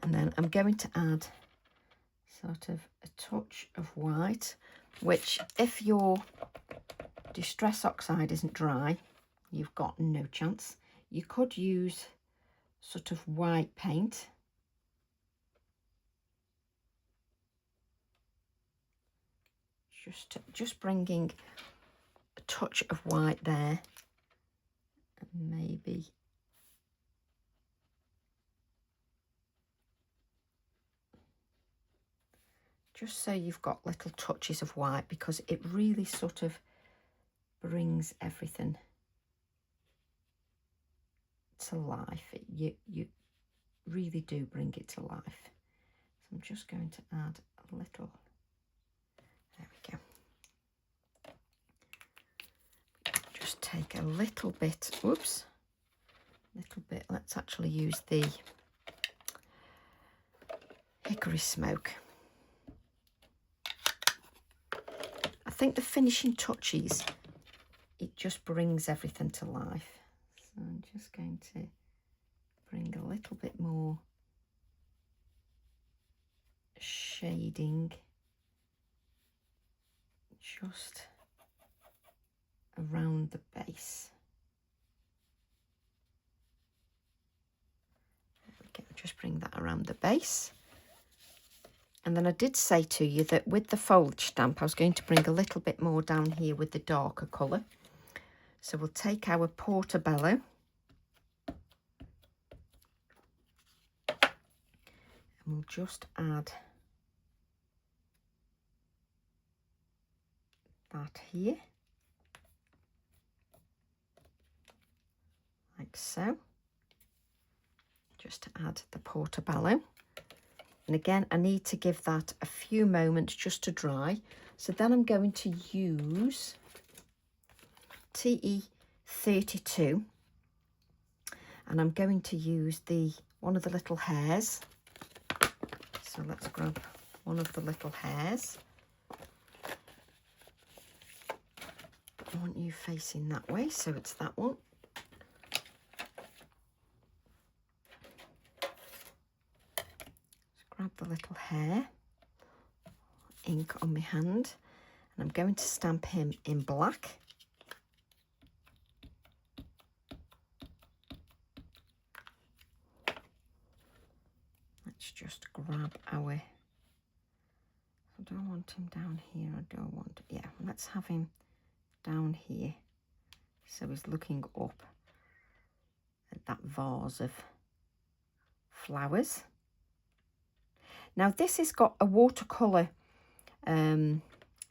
And then I'm going to add sort of a touch of white, which if your Distress Oxide isn't dry, you've got no chance. You could use sort of white paint. Just bringing a touch of white there, and maybe just so you've got little touches of white, because it really sort of brings everything to life. You really do bring it to life. So I'm just going to add a little. There we go. Just take a little bit, whoops, little bit. Let's actually use the hickory smoke. I think the finishing touches, it just brings everything to life. So I'm just going to bring a little bit more shading just around the base. There we go, just bring that around the base. And then I did say to you that with the foliage stamp, I was going to bring a little bit more down here with the darker colour. So we'll take our Portobello and we'll just add that here, like so, just to add the Portobello. And again, I need to give that a few moments just to dry. So then I'm going to use TE32, and I'm going to use one of the little hairs. So let's grab one of the little hairs. I want you facing that way, so it's that one. Just grab the little hair, ink on my hand, and I'm going to stamp him in black. Let's just grab our, I don't want him down here, I don't want, yeah, let's have him down here, so he's looking up at that vase of flowers. Now this has got a watercolour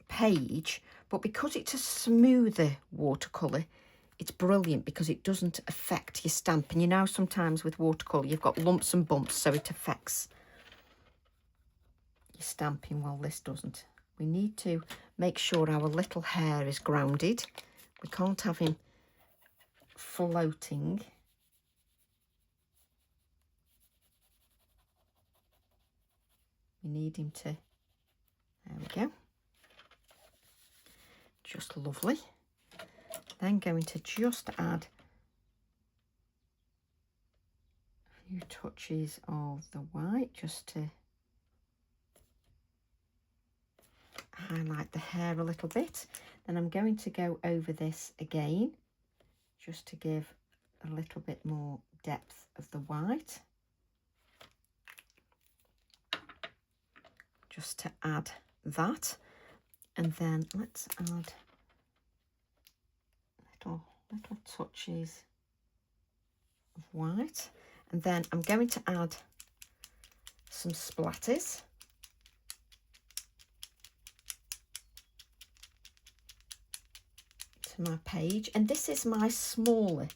page, but because it's a smoother watercolour, it's brilliant because it doesn't affect your stamp. And you know, sometimes with watercolour you've got lumps and bumps, so it affects your stamping. Well, this doesn't. We need to make sure our little hair is grounded. We can't have him floating. We need him to, there we go. Just lovely. Then going to just add a few touches of the white just to highlight the hair a little bit. Then I'm going to go over this again just to give a little bit more depth of the white, just to add that. And then let's add little touches of white, and then I'm going to add some splatters. To my page, and this is my smaller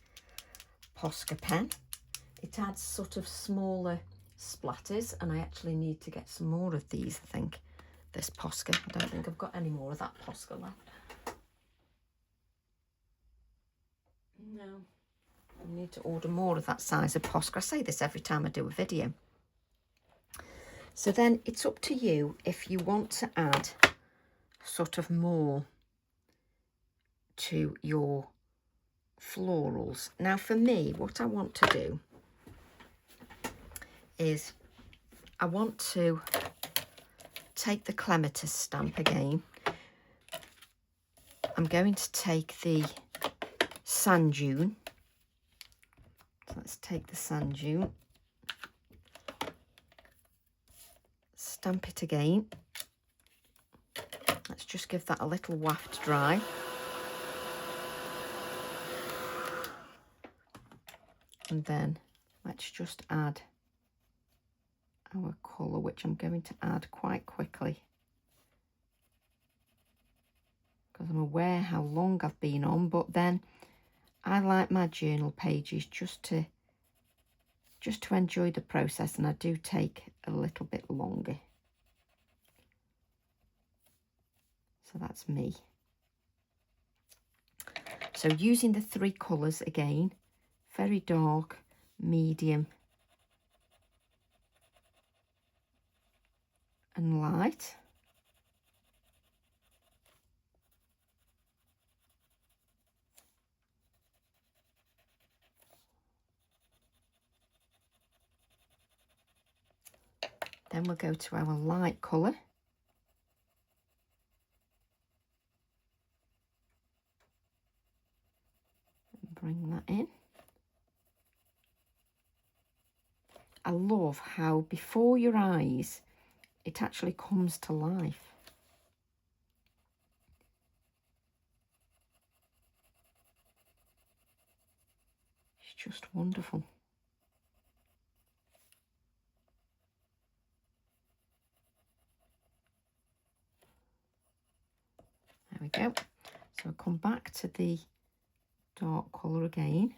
Posca pen. It adds sort of smaller splatters, and I actually need to get some more of these, I think, this Posca. I don't think I've got any more of that Posca left. No. I need to order more of that size of Posca. I say this every time I do a video. So then it's up to you if you want to add sort of more to your florals. Now for me, what I want to do is I want to take the clematis stamp again. I'm going to take the sand dune. So let's take the sand dune, stamp it again. Let's just give that a little waft dry. And then let's just add our colour, which I'm going to add quite quickly because I'm aware how long I've been on, but then I like my journal pages just to enjoy the process, and I do take a little bit longer. So that's me. So using the three colours again, very dark, medium and light. Then we'll go to our light colour. And bring that in. I love how before your eyes it actually comes to life. It's just wonderful. There we go. So I'll come back to the dark colour again,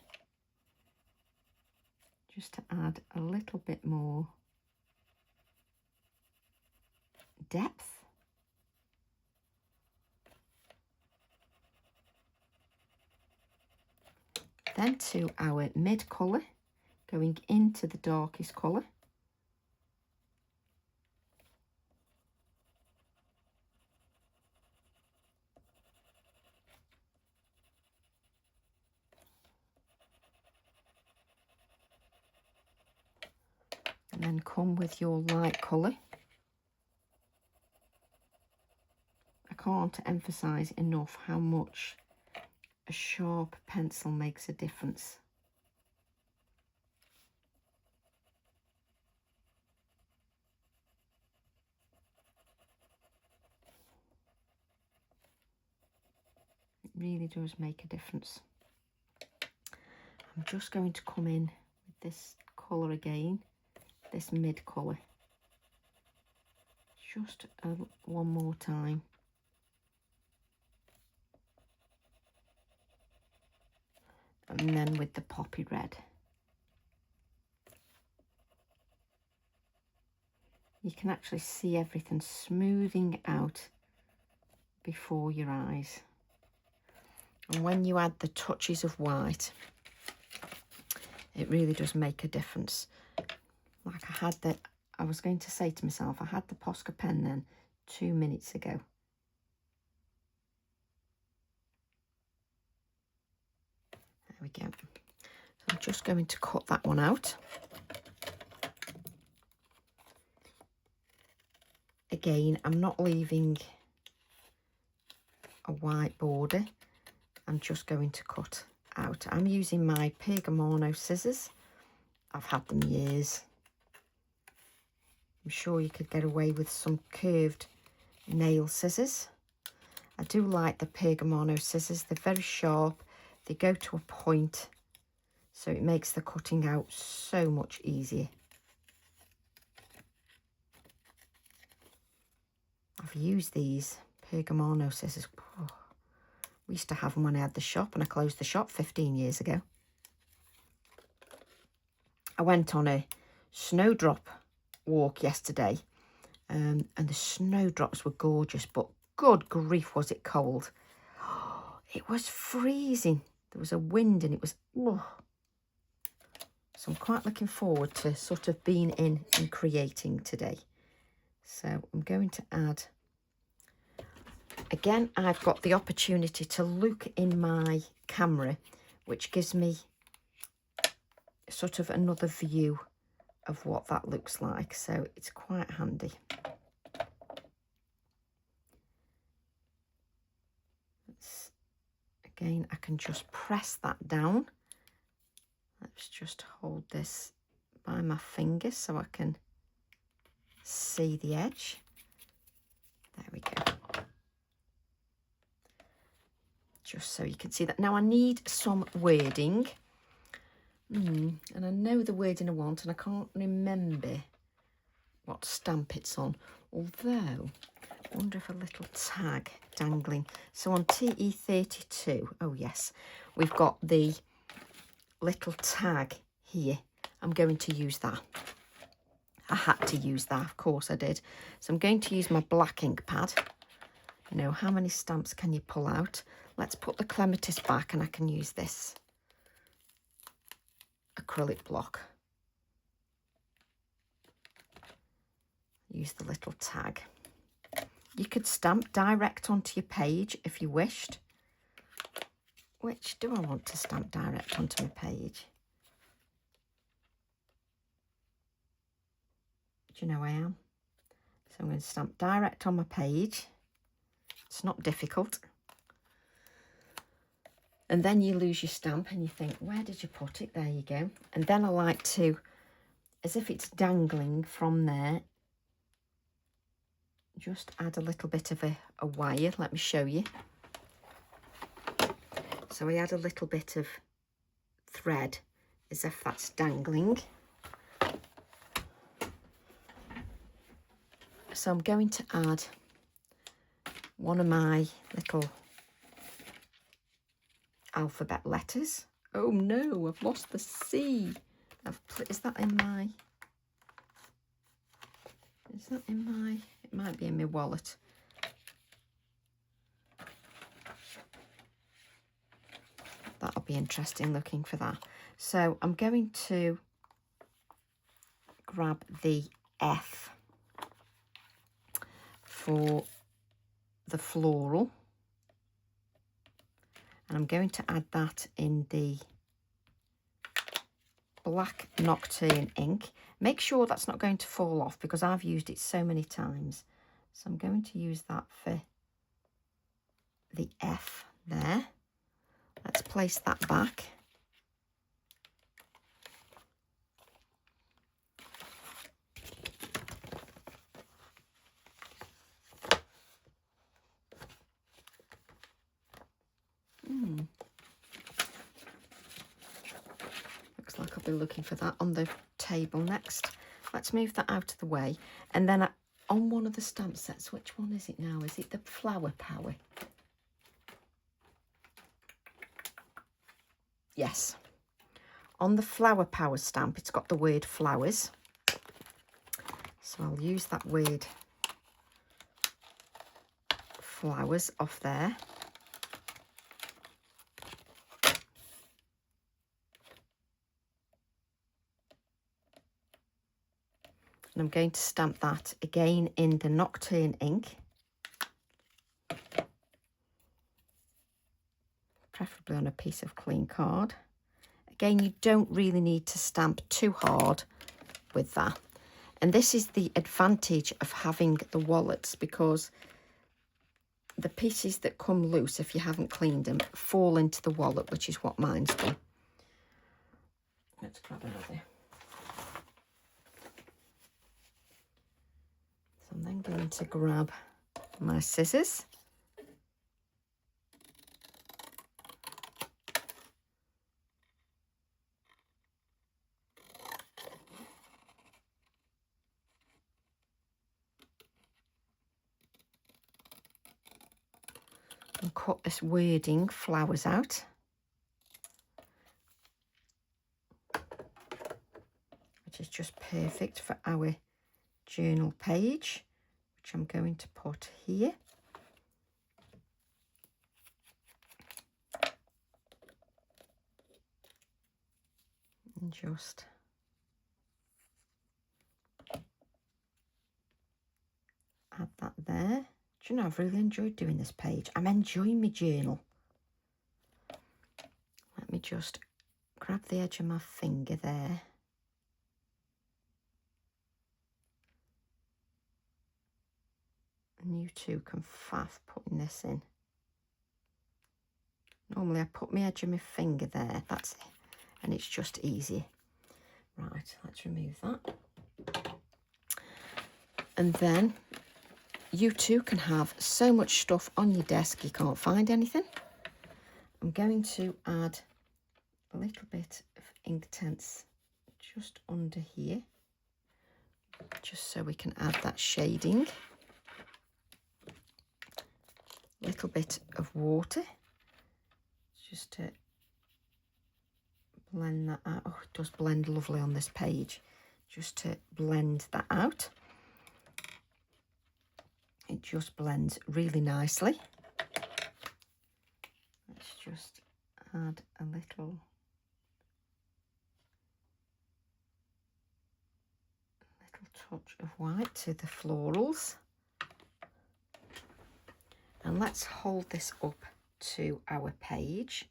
just to add a little bit more depth. Then to our mid colour, going into the darkest colour. And then come with your light colour. I can't emphasise enough how much a sharp pencil makes a difference. It really does make a difference. I'm just going to come in with this colour again, this mid colour, just one more time. And then with the poppy red. You can actually see everything smoothing out before your eyes. And when you add the touches of white, it really does make a difference. Like I was going to say to myself, I had the Posca pen then 2 minutes ago. There we go. So I'm just going to cut that one out. Again, I'm not leaving a white border. I'm just going to cut out. I'm using my Pergamano scissors. I've had them years. I'm sure you could get away with some curved nail scissors. I do like the Pergamano scissors. They're very sharp. They go to a point, so it makes the cutting out so much easier. I've used these Pergamano scissors. Oh, we used to have them when I had the shop, and I closed the shop 15 years ago. I went on a snowdrop walk yesterday, and the snowdrops were gorgeous, but good grief, was it cold. It was freezing. There was a wind and it was... Oh. So I'm quite looking forward to sort of being in and creating today. So I'm going to add... Again, I've got the opportunity to look in my camera, which gives me sort of another view of what that looks like. So it's quite handy. Again, I can just press that down. Let's just hold this by my fingers so I can see the edge. There we go. Just so you can see that. Now I need some wording. And I know the wording I want, and I can't remember what stamp it's on. Although, I wonder if a little tag dangling. So on TE32, oh yes, we've got the little tag here. I'm going to use that. I had to use that, of course I did. So I'm going to use my black ink pad. You know, how many stamps can you pull out? Let's put the clematis back, and I can use this acrylic block. Use the little tag. You could stamp direct onto your page if you wished. Which do I want to stamp direct onto my page? Do you know I am? So I'm going to stamp direct on my page. It's not difficult. And then you lose your stamp and you think, where did you put it? There you go. And then I like to, as if it's dangling from there, just add a little bit of a wire. Let me show you. So I add a little bit of thread as if that's dangling. So I'm going to add one of my little alphabet letters. Oh no, I've lost the C. Is that in my... Is that in my... It might be in my wallet. That'll be interesting looking for that. So I'm going to grab the F for the floral. And I'm going to add that in the black Nocturne ink. Make sure that's not going to fall off because I've used it so many times. So I'm going to use that for the F there. Let's place that back. Looks like I'll be looking for that on the table next. Let's move that out of the way. And then on one of the stamp sets, which one is it now? Is it the Flower Power? Yes. On the Flower Power stamp, it's got the word flowers. So I'll use that word flowers off there. And I'm going to stamp that again in the Nocturne ink. Preferably on a piece of clean card. Again, you don't really need to stamp too hard with that. And this is the advantage of having the wallets, because the pieces that come loose, if you haven't cleaned them, fall into the wallet, which is what mine's done. Let's grab another. So I'm then going to grab my scissors. cut this wording flowers out. Which is just perfect for our journal page, which I'm going to put here. And just add that there. Do you know, I've really enjoyed doing this page. I'm enjoying my journal. Let me just grab the edge of my finger there. And you two can faff putting this in. Normally I put my edge of my finger there, that's it. And it's just easy. Right, let's remove that. And then you two can have so much stuff on your desk you can't find anything. I'm going to add a little bit of Inktense just under here, just so we can add that shading. A little bit of water, just to blend that out. Oh, it does blend lovely on this page. Just to blend that out. It just blends really nicely. Let's just add a little touch of white to the florals. And let's hold this up to our page,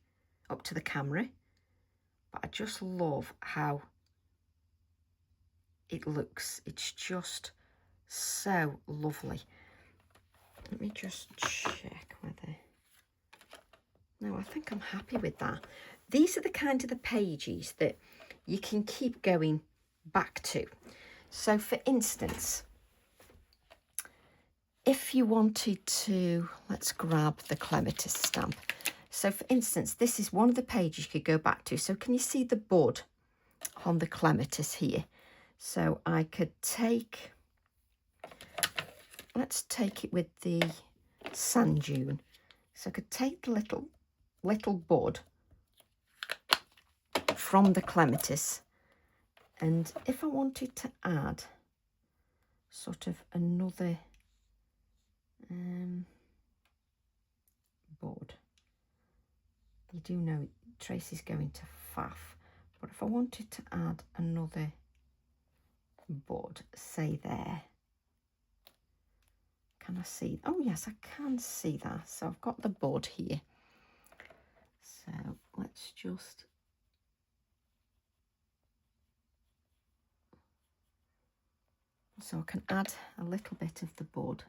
up to the camera. But I just love how it looks. It's just so lovely. Let me just check whether... No, I think I'm happy with that. These are the kind of the pages that you can keep going back to. So for instance, if you wanted to, let's grab the clematis stamp. So for instance, this is one of the pages you could go back to. So can you see the bud on the clematis here? So I could take, let's take it with the sand dune. So I could take the little bud from the clematis, and if I wanted to add sort of another bud, you do know Tracy's going to faff, but if I wanted to add another bud, say there, can I see? Oh yes, I can see that. So I've got the bud here. So let's just so I can add a little bit of the bud.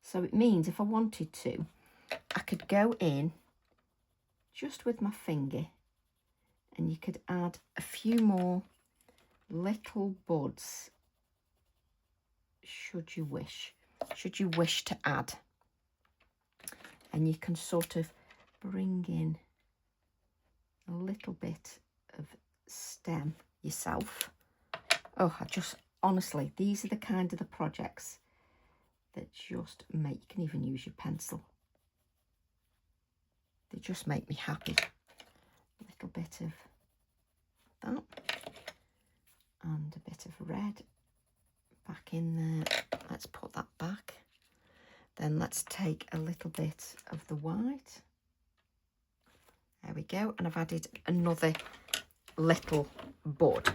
So it means if I wanted to, I could go in just with my finger and you could add a few more little buds should you wish to add. And you can sort of bring in a little bit of stem yourself. Oh, honestly, these are the kind of the projects that just make, you can even use your pencil. They just make me happy. A little bit of that and a bit of red back in there. Let's put that back. Then let's take a little bit of the white. There we go. And I've added another little bud.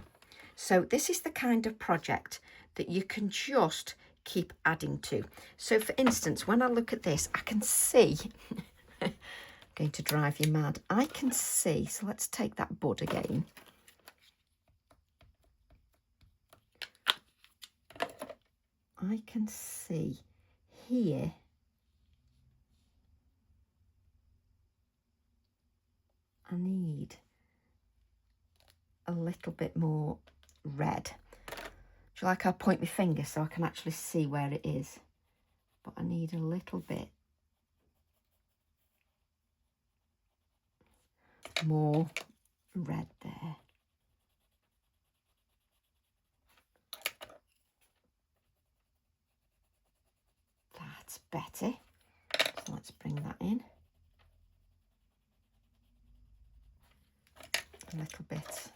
So this is the kind of project that you can just keep adding to. So for instance, when I look at this, I can see, I'm going to drive you mad. I can see, so let's take that bud again. I can see here I need a little bit more red. Do you like I point my finger so I can actually see where it is? But I need a little bit more red there. That's better. So Let's bring that in. A little bit.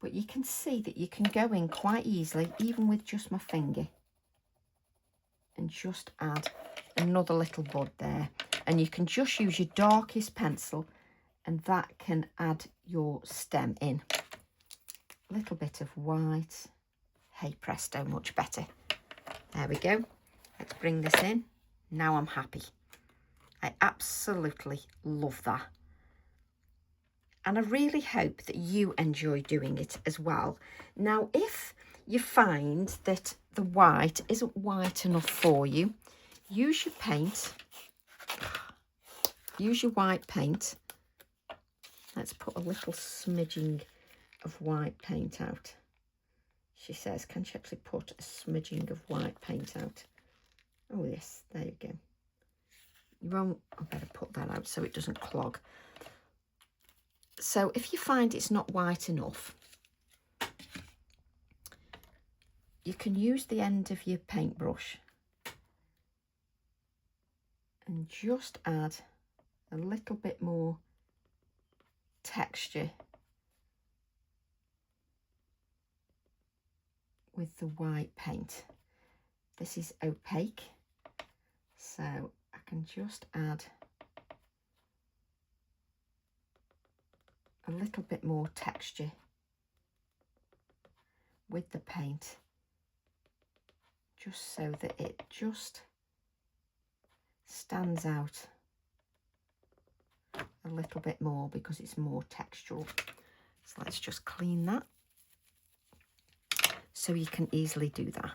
But you can see that you can go in quite easily, even with just my finger. And just add another little bud there. And you can just use your darkest pencil and that can add your stem in. A little bit of white. Hey presto, much better. There we go. Let's bring this in. Now I'm happy. I absolutely love that. And I really hope that you enjoy doing it as well. Now, if you find that the white isn't white enough for you, use your paint. Use your white paint. Let's put a little smidging of white paint out. She says, can she actually put a smidging of white paint out? Oh yes, there you go. You won't, I better put that out so it doesn't clog. So if you find it's not white enough, you can use the end of your paintbrush and just add a little bit more texture with the white paint. This is opaque, so I can just add a little bit more texture with the paint, just so that it just stands out a little bit more because it's more textural. So let's just clean that so you can easily do that.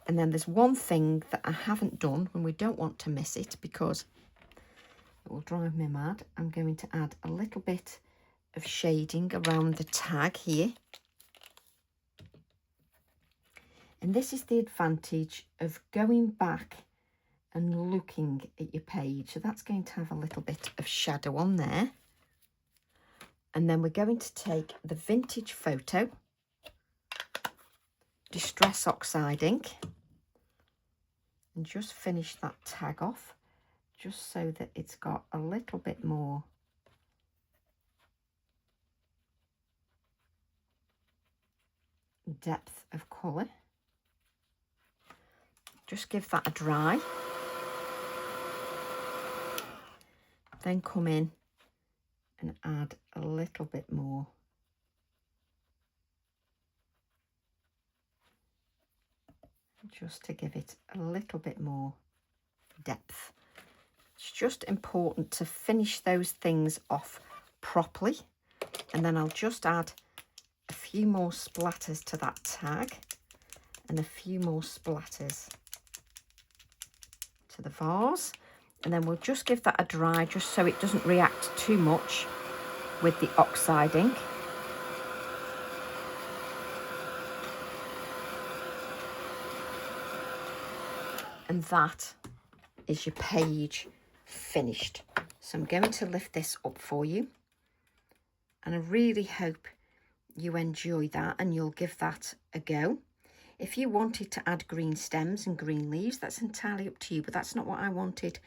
And then there's one thing that I haven't done when we don't want to miss it because it will drive me mad. I'm going to add a little bit of shading around the tag here. And this is the advantage of going back and looking at your page. So that's going to have a little bit of shadow on there. And then we're going to take the vintage photo, Distress Oxide ink, and just finish that tag off, just so that it's got a little bit more depth of colour. Just give that a dry. Then come in and add a little bit more. Just to give it a little bit more depth. It's just important to finish those things off properly. And then I'll just add a few more splatters to that tag and a few more splatters to the vase. And then we'll just give that a dry just so it doesn't react too much with the oxide ink. And that is your page finished. So I'm going to lift this up for you. And I really hope you enjoy that and you'll give that a go. If you wanted to add green stems and green leaves, that's entirely up to you, but that's not what I wanted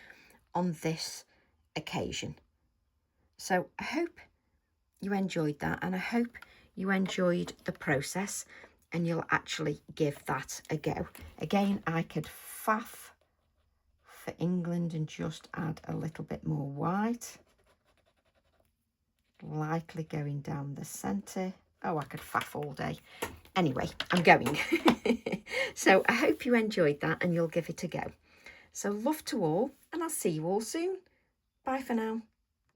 on this occasion. So I hope you enjoyed that and I hope you enjoyed the process and you'll actually give that a go. Again, I could faff for England and just add a little bit more white, lightly going down the centre. Oh, I could faff all day. Anyway, I'm going. So I hope you enjoyed that and you'll give it a go. So love to all and I'll see you all soon. Bye for now.